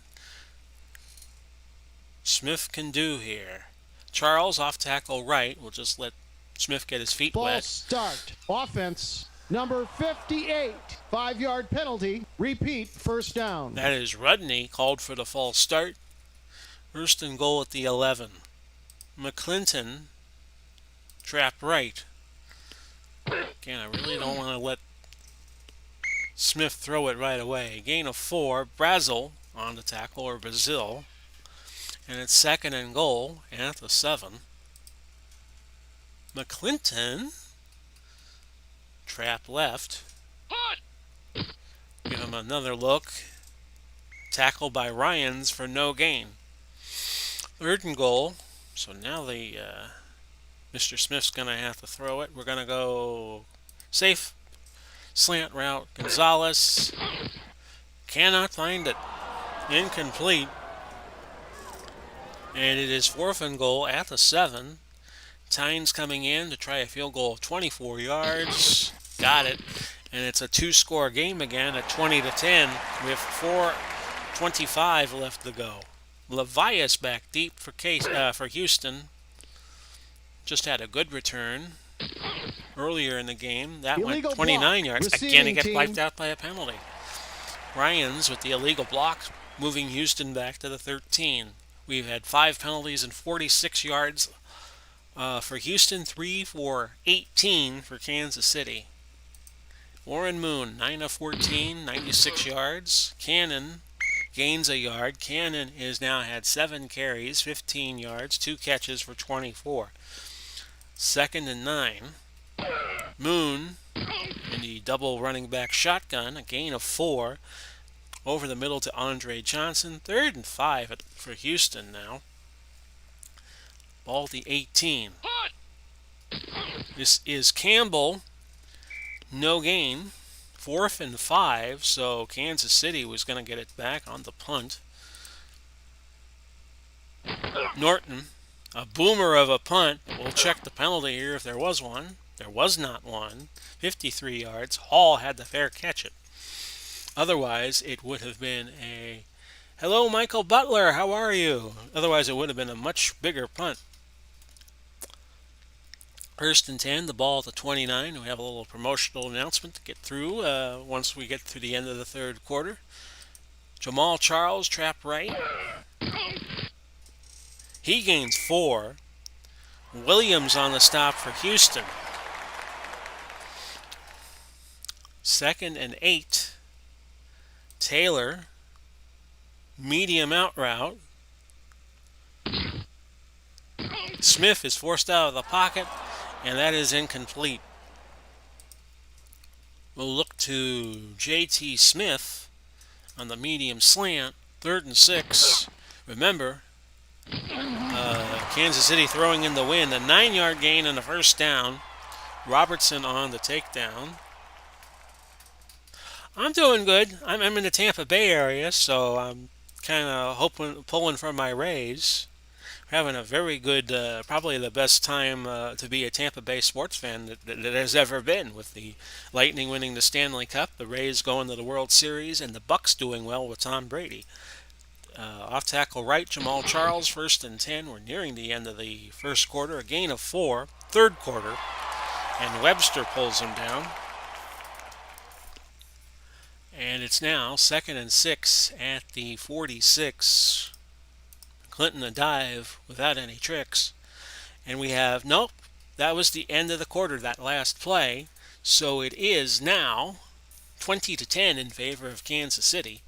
Smith can do here. Charles off tackle right. We'll just let Smith get his feet Ball wet. Start. Offense. Number 58. 5-yard penalty. Repeat. 1st down. That is Rudney called for the false start. 1st and goal at the 11. McClinton. Trap right. Again, I really don't want to let Smith throw it right away. Gain of 4. Brazel on the tackle, or Brazil. And it's 2nd and goal at the 7. McClinton. Trap left. Give him another look. Tackle by Ryans for no gain. 3rd and goal. So now the Mr. Smith's going to have to throw it. We're going to go safe slant route. Gonzalez cannot find it. Incomplete. And it is 4th and goal at the 7. Tynes coming in to try a field goal of 24 yards. Got it. And it's a two-score game again at 20-10 with 4:25 left to go. Levias back deep for Houston. Just had a good return earlier in the game. That Illegal went 29 block. yards. Again, Receiving it gets team. wiped out by a penalty. Ryans with the illegal block, moving Houston back to the 13. We've had 5 penalties and 46 yards for Houston, 3 for 18 for Kansas City. Warren Moon, 9 of 14, 96 yards. Cannon gains a yard. Cannon has now had 7 carries, 15 yards, 2 catches for 24. 2nd and 9. Moon in the double running back shotgun, a gain of 4 over the middle to Andre Johnson. 3rd and 5 for Houston now. Ball to 18. This is Campbell. No gain. 4th and 5, so Kansas City was going to get it back on the punt. Norton, a boomer of a punt. We'll check the penalty here if there was one. There was not one. 53 yards. Hall had the fair catch it. Otherwise, it would have been a, hello, Michael Butler, how are you? Otherwise, it would have been a much bigger punt. 1st and 10, the ball at the 29. We have a little promotional announcement to get through once we get to the end of the 3rd quarter. Jamal Charles, trap right. He gains 4. Williams on the stop for Houston. 2nd and 8. Taylor, medium out route. Smith is forced out of the pocket, and that is incomplete. We'll look to J.T. Smith on the medium slant, 3rd and 6. Remember, Kansas City throwing in the wind. A 9-yard gain and a 1st down. Robertson on the takedown. I'm doing good. I'm in the Tampa Bay area, so I'm kind of pulling for my Rays. We're having a very good, probably the best time to be a Tampa Bay sports fan that has ever been, with the Lightning winning the Stanley Cup, the Rays going to the World Series, and the Bucks doing well with Tom Brady. Off tackle right, Jamal Charles, 1st and 10. We're nearing the end of the 1st quarter. A gain of 4, 3rd quarter, and Webster pulls him down. And it's now 2nd and 6 at the 46. Clinton a dive without any tricks. And we have, nope, that was the end of the quarter, that last play. So it is now 20-10 in favor of Kansas City.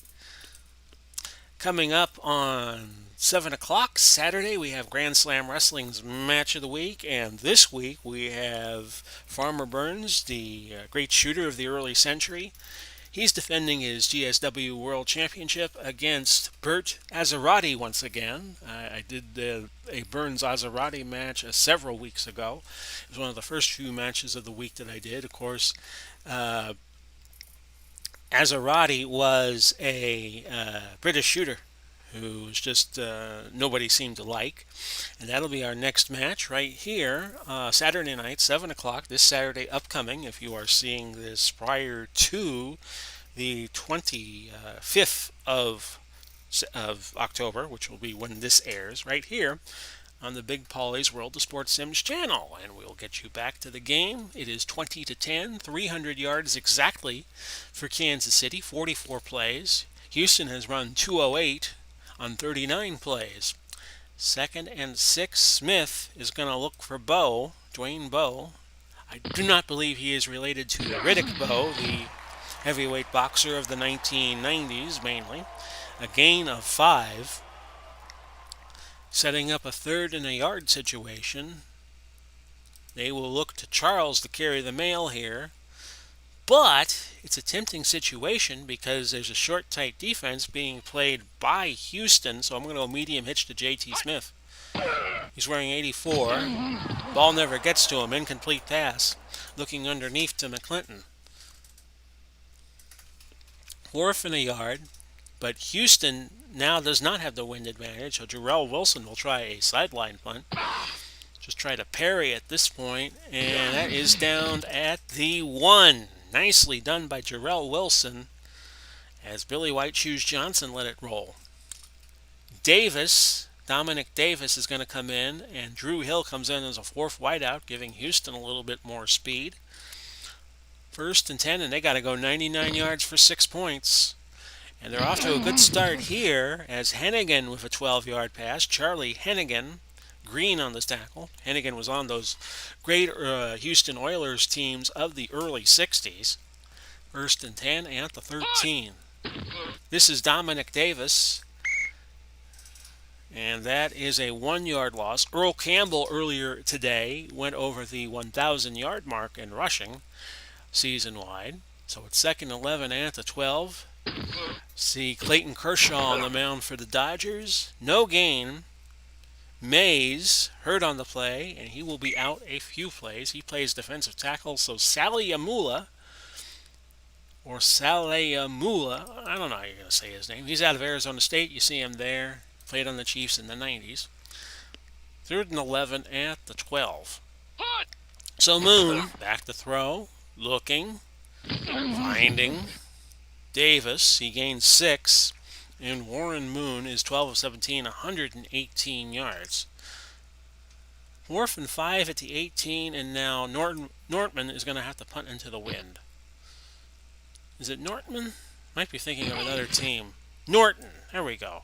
Coming up on 7 o'clock Saturday, we have Grand Slam Wrestling's Match of the Week. And this week we have Farmer Burns, the great shooter of the early century. He's defending his GSW World Championship against Bert Azarati once again. I did a Burns Azarati match several weeks ago. It was one of the first few matches of the week that I did. Of course, Azarati was a British shooter who was just nobody seemed to like. And that'll be our next match right here, Saturday night, 7 o'clock, this Saturday upcoming, if you are seeing this prior to the 25th of October, which will be when this airs, right here on the Big Paulie's World of Sports Sims channel. And we'll get you back to the game. It is 20-10, 300 yards exactly for Kansas City, 44 plays. Houston has run 208 on 39 plays. 2nd and 6, Smith is going to look for Dwayne Bowe. I do not believe he is related to Riddick Bowe, the heavyweight boxer of the 1990s mainly. A gain of 5. Setting up a 3rd and a yard situation. They will look to Charles to carry the mail here. But it's a tempting situation because there's a short, tight defense being played by Houston. So I'm going to go medium hitch to J.T. Smith. He's wearing 84. Ball never gets to him. Incomplete pass. Looking underneath to McClinton. 4th and a yard. But Houston now does not have the wind advantage. So Jarrell Wilson will try a sideline punt. Just try to parry at this point, and that is down at the 1. Nicely done by Jarrell Wilson as Billy White Shoes Johnson let it roll. Dominic Davis is going to come in, and Drew Hill comes in as a fourth wideout, giving Houston a little bit more speed. 1st and 10, and they got to go 99 yards for 6 points. And they're off to a good start here as Hennigan with a 12-yard pass. Charlie Hennigan, green on this tackle. Hennigan was on those great Houston Oilers teams of the early 60s. 1st and 10 at the 13. This is Dominic Davis, and that is a 1-yard loss. Earl Campbell earlier today went over the 1,000-yard mark in rushing season-wide. So it's 2nd and 11 at the 12. See Clayton Kershaw on the mound for the Dodgers. No gain. Mays hurt on the play, and he will be out a few plays. He plays defensive tackle, so Saliamula, I don't know how you're going to say his name. He's out of Arizona State. You see him there. Played on the Chiefs in the 90s. 3rd and 11 at the 12. So Moon, back to throw, looking, finding Davis. He gains 6, and Warren Moon is 12 of 17, 118 yards. 4th and 5 at the 18, and now Nortman is going to have to punt into the wind. Is it Nortman? Might be thinking of another team. Norton. There we go.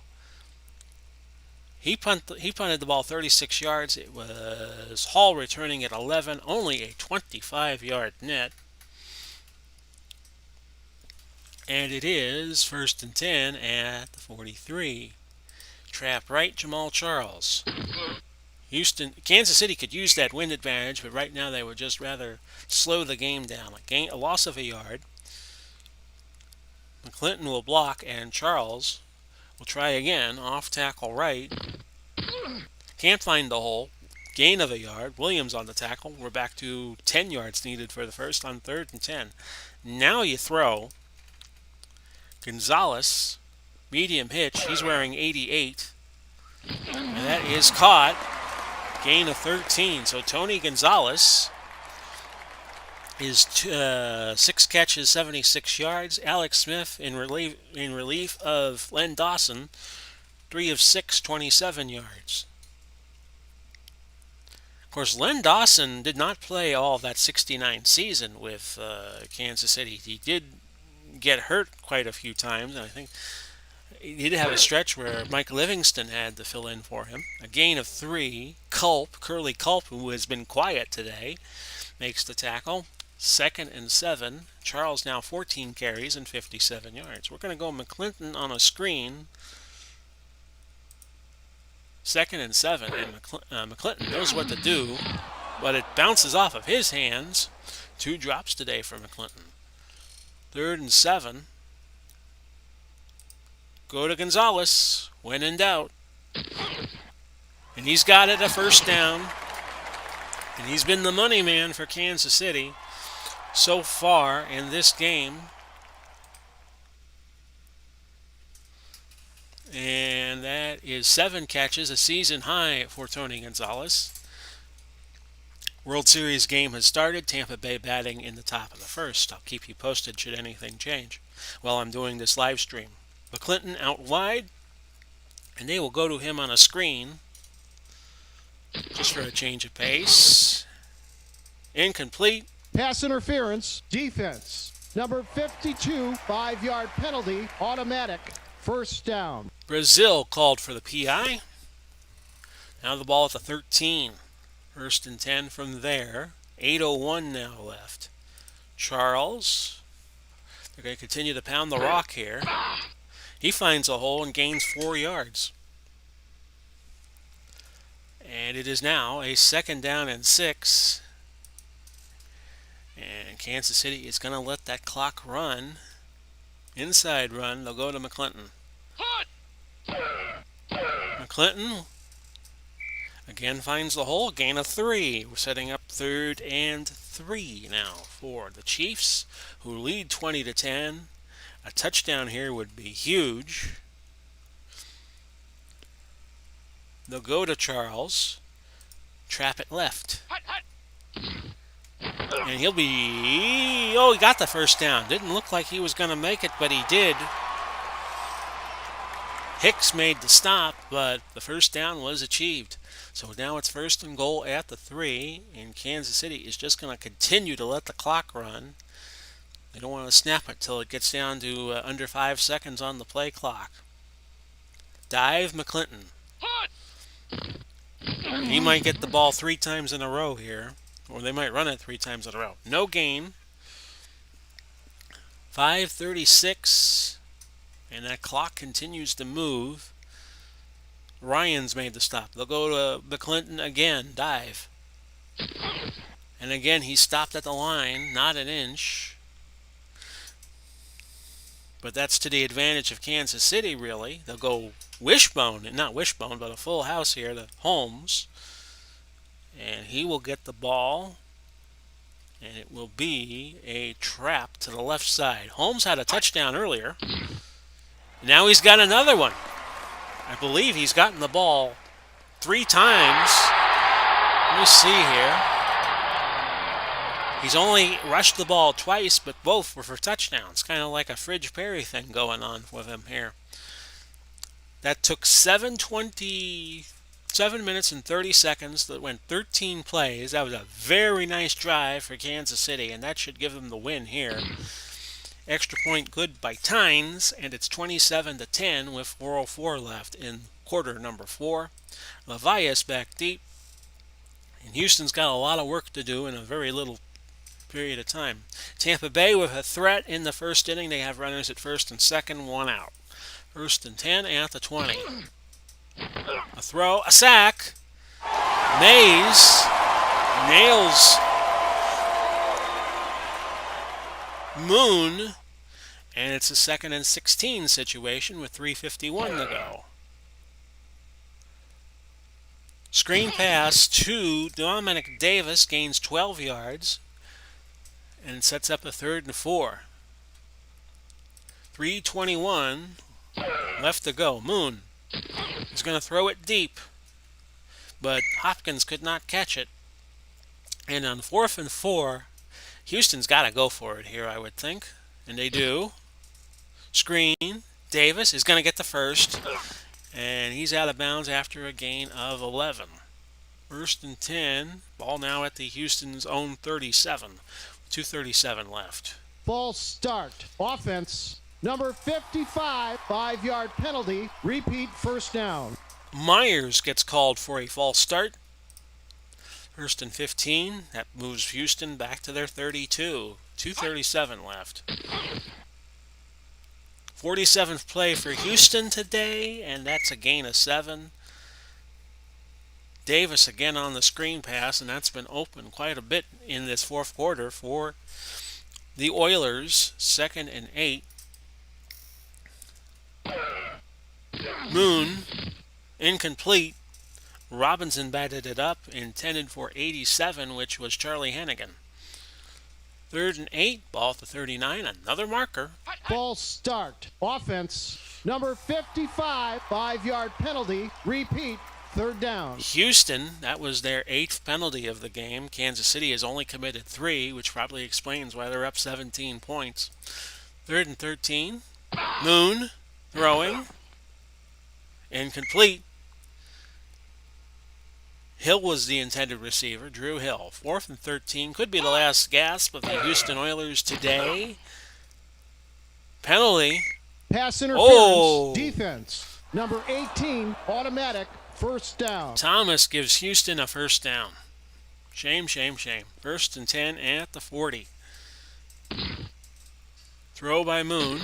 He punted the ball 36 yards. It was Hall returning at 11, only a 25-yard net. And it is 1st and 10 at the 43. Trap right, Jamal Charles. Kansas City could use that wind advantage, but right now they would just rather slow the game down. A loss of a yard. McClinton will block, and Charles will try again. Off tackle right. Can't find the hole. Gain of a yard. Williams on the tackle. We're back to 10 yards needed for the first on 3rd and 10. Now you throw. Gonzalez, medium hitch. He's wearing 88. And that is caught. Gain of 13. So Tony Gonzalez is 6 catches, 76 yards. Alex Smith in relief of Len Dawson, 3 of 6, 27 yards. Of course, Len Dawson did not play all of that 69 season with Kansas City. He did get hurt quite a few times, and I think he did have a stretch where Mike Livingston had to fill in for him. A gain of 3. Curly Culp, who has been quiet today, makes the tackle. 2nd and 7. Charles now 14 carries and 57 yards. We're going to go McClinton on a screen. 2nd and 7. And McClinton knows what to do, but it bounces off of his hands. 2 drops today for McClinton. 3rd and 7. Go to Gonzalez when in doubt. And he's got it, a first down. And he's been the money man for Kansas City so far in this game. And that is 7 catches, a season high for Tony Gonzalez. World Series game has started. Tampa Bay batting in the top of the first. I'll keep you posted should anything change while I'm doing this live stream. McClinton out wide, and they will go to him on a screen just for a change of pace. Incomplete. Pass interference. Defense. Number 52, 5-yard penalty. Automatic. First down. Brazil called for the PI. Now the ball at the 13. 1st and 10 from there. 8:01 now left. Charles. They're going to continue to pound the rock here. He finds a hole and gains 4 yards. And it is now a 2nd down and 6. And Kansas City is going to let that clock run. Inside run. They'll go to McClinton. McClinton again finds the hole. Gain of 3. We're setting up 3rd and 3 now for the Chiefs, who lead 20-10. A touchdown here would be huge. They'll go to Charles. Trap it left. And he'll be... Oh, he got the first down. Didn't look like he was going to make it, but he did. Hicks made the stop, but the first down was achieved. So now it's 1st and goal at the 3, and Kansas City is just going to continue to let the clock run. They don't want to snap it till it gets down to under 5 seconds on the play clock. Dive McClinton. He might get the ball 3 times in a row here, or they might run it 3 times in a row. No gain. 5:36, and that clock continues to move. Ryan's made the stop. They'll go to McClinton again. Dive. And again, he stopped at the line, not an inch. But that's to the advantage of Kansas City, really. They'll go wishbone, not wishbone, but a full house here to Holmes. And he will get the ball. And it will be a trap to the left side. Holmes had a touchdown earlier. Now he's got another one. I believe he's gotten the ball 3 times. Let me see here. He's only rushed the ball twice, but both were for touchdowns. Kind of like a Fridge Perry thing going on with him here. That took 7 minutes and 30 seconds. That went 13 plays. That was a very nice drive for Kansas City, and that should give them the win here. Extra point good by Tynes, and it's 27-10 with 4:04 left in quarter number 4. Levias back deep, and Houston's got a lot of work to do in a very little period of time. Tampa Bay with a threat in the first inning. They have runners at 1st and 2nd, 1 out. 1st and 10 at the 20. A throw, a sack. Mays nails Moon, and it's a 2nd and 16 situation with 3:51 to go. Screen pass to Dominic Davis, gains 12 yards, and sets up a 3rd and 4. 3:21 left to go. Moon is going to throw it deep, but Hopkins could not catch it. And on 4th and 4, Houston's got to go for it here, I would think. And they do. Screen. Davis is going to get the first. And he's out of bounds after a gain of 11. 1st and 10. Ball now at the Houston's own 37. 2:37 left. False start. Offense. Number 55. 5-yard penalty. Repeat 1st down. Myers gets called for a false start. 1st and 15. That moves Houston back to their 32. 2:37 left. 47th play for Houston today, and that's a gain of 7. Davis again on the screen pass, and that's been open quite a bit in this 4th quarter for the Oilers. 2nd and 8. Moon, incomplete. Robinson batted it up, intended for 87, which was Charlie Hennigan. 3rd and 8, ball to 39, another marker. False start. Offense. Number 55, 5-yard penalty. Repeat, 3rd down. Houston, that was their 8th penalty of the game. Kansas City has only committed 3, which probably explains why they're up 17 points. 3rd and 13. Moon, throwing. Incomplete. Hill was the intended receiver, Drew Hill. 4th and 13. Could be the last gasp of the Houston Oilers today. Penalty. Pass interference. Defense. Number 18, automatic, 1st down. Thomas gives Houston a 1st down. Shame, shame, shame. 1st and 10 at the 40. Throw by Moon.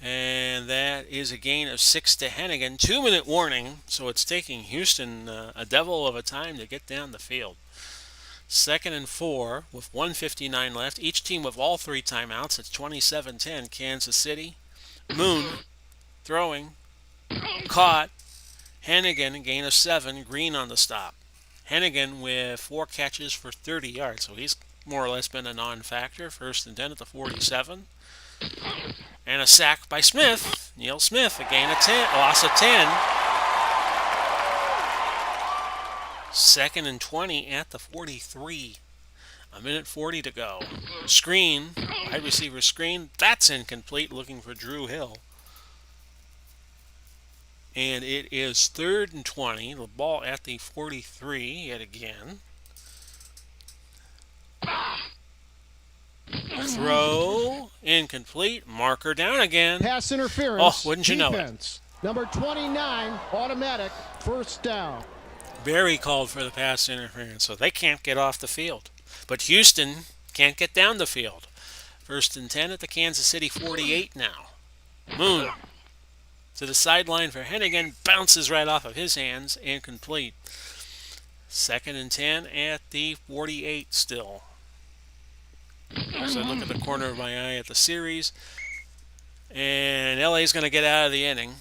And that is a gain of 6 to Hennigan. 2-minute warning, so it's taking Houston a devil of a time to get down the field. 2nd and 4 with 1:59 left. Each team with all 3 timeouts. It's 27-10 Kansas City. Moon throwing. Caught. Hennigan, a gain of 7. Green on the stop. Hennigan with 4 catches for 30 yards. So he's more or less been a non-factor. 1st and 10 at the 47. And a sack by Smith. Neil Smith, a gain of 10, loss of 10. 2nd and 20 at the 43. A minute 40 to go. Screen, wide receiver screen. That's incomplete, looking for Drew Hill. And it is 3rd and 20. The ball at the 43 yet again. Throw, incomplete. Marker down again. Pass interference. Oh, wouldn't you know it? Defense. Number 29, automatic, first down. Barry called for the pass interference, so they can't get off the field. But Houston can't get down the field. 1st and 10 at the Kansas City 48 now. Moon to the sideline for Hennigan. Bounces right off of his hands. Incomplete. 2nd and 10 at the 48 still. As I look at the corner of my eye at the series. And LA's going to get out of the inning.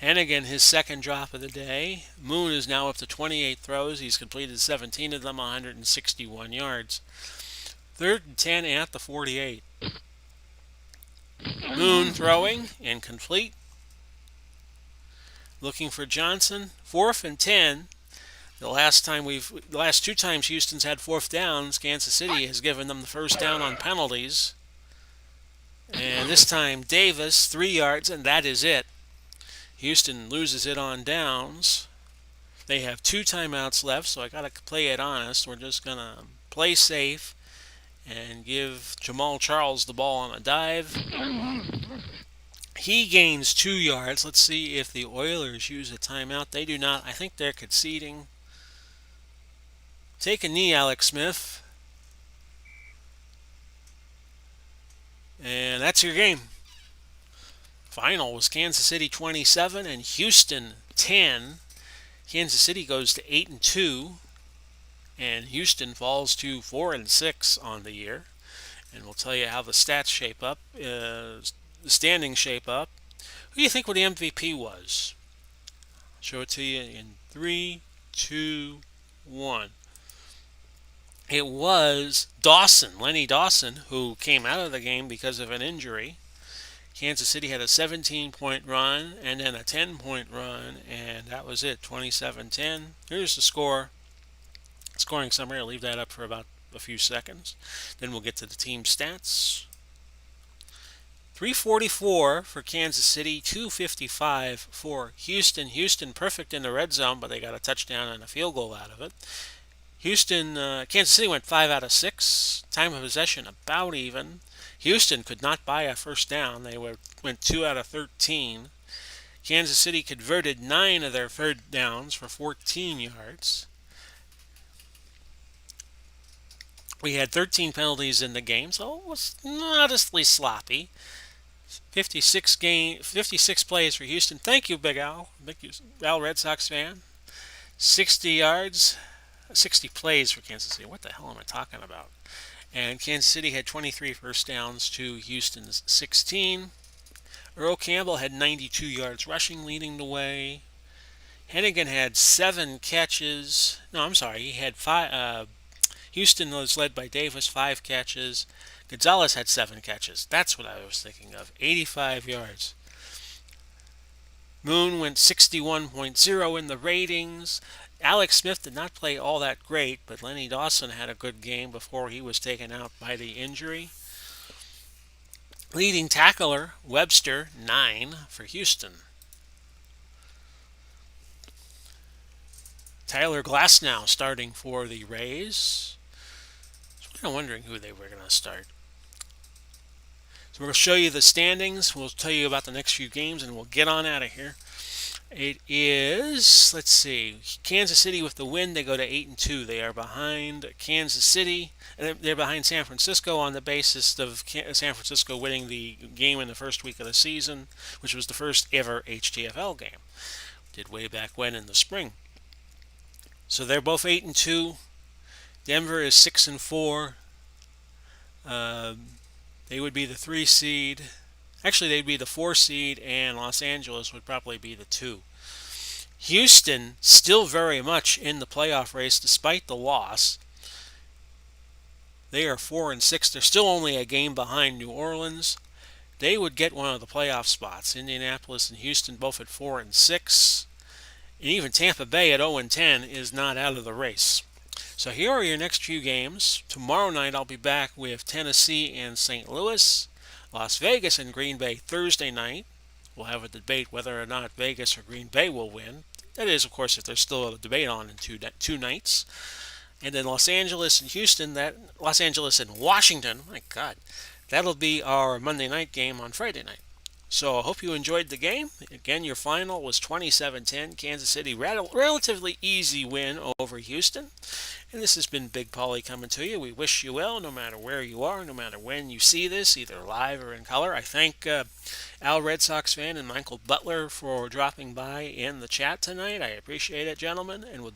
Hennigan, his 2nd drop of the day. Moon is now up to 28 throws. He's completed 17 of them, 161 yards. 3rd and 10 at the 48. Moon throwing, incomplete. Looking for Johnson. 4th and 10. The last 2 times Houston's had 4th downs, Kansas City has given them the 1st down on penalties. And this time Davis, 3 yards, and that is it. Houston loses it on downs. They have 2 timeouts left, so I got to play it honest. We're just going to play safe and give Jamal Charles the ball on a dive. He gains 2 yards. Let's see if the Oilers use a timeout. They do not. I think they're conceding. Take a knee, Alex Smith. And that's your game. Final was Kansas City 27 and Houston 10. Kansas City goes to 8-2, and Houston falls to 4-6 on the year. And we'll tell you how the stats shape up, the standings shape up. Who do you think what the MVP was? Show it to you in 3, 2, 1. It was Dawson, Lenny Dawson, who came out of the game because of an injury. Kansas City had a 17-point run and then a 10-point run, and that was it, 27-10. Here's the score. Scoring summary, I'll leave that up for about a few seconds. Then we'll get to the team stats. 344 for Kansas City, 255 for Houston. Houston perfect in the red zone, but they got a touchdown and a field goal out of it. Kansas City went 5 out of 6. Time of possession about even. Houston could not buy a 1st down. They went 2 out of 13. Kansas City converted 9 of their 3rd downs for 14 yards. We had 13 penalties in the game, so it was modestly sloppy. 56 plays for Houston. Thank you, Big Al. Big Al Red Sox fan. 60 yards. 60 plays for Kansas City. What the hell am I talking about? And Kansas City had 23 first downs to Houston's 16. Earl Campbell had 92 yards rushing, leading the way. Hennigan had 7 catches. No, I'm sorry. He had 5. Houston was led by Davis, 5 catches. Gonzalez had 7 catches. That's what I was thinking of. 85 yards. Moon went 61.0 in the ratings. Alex Smith did not play all that great, but Lenny Dawson had a good game before he was taken out by the injury. Leading tackler, Webster, 9 for Houston. Tyler Glasnow starting for the Rays. I was kind of wondering who they were going to start. So we're going to show you the standings. We'll tell you about the next few games, and we'll get on out of here. It is, let's see, Kansas City with the win. They go to 8-2. They are behind Kansas City. They're behind San Francisco on the basis of San Francisco winning the game in the first week of the season, which was the first ever HTFL game. Did way back when in the spring. So they're both 8-2. Denver is 6-4. They would be the 3 seed. Actually, they'd be the 4 seed, and Los Angeles would probably be the 2. Houston still very much in the playoff race despite the loss. They are 4-6. They're still only a game behind New Orleans. They would get one of the playoff spots. Indianapolis and Houston both at 4-6. And even Tampa Bay at 0-10 is not out of the race. So here are your next few games. Tomorrow night I'll be back with Tennessee and St. Louis, Las Vegas and Green Bay Thursday night. We'll have a debate whether or not Vegas or Green Bay will win. That is, of course, if there's still a debate on in two nights. And then Los Angeles and Houston, that Los Angeles and Washington, my God, that'll be our Monday night game on Friday night. So I hope you enjoyed the game. Again, your final was 27-10. Kansas City, relatively easy win over Houston. And this has been Big Paulie coming to you. We wish you well no matter where you are, no matter when you see this, either live or in color. I thank Al Red Sox fan and Michael Butler for dropping by in the chat tonight. I appreciate it, gentlemen, and we'll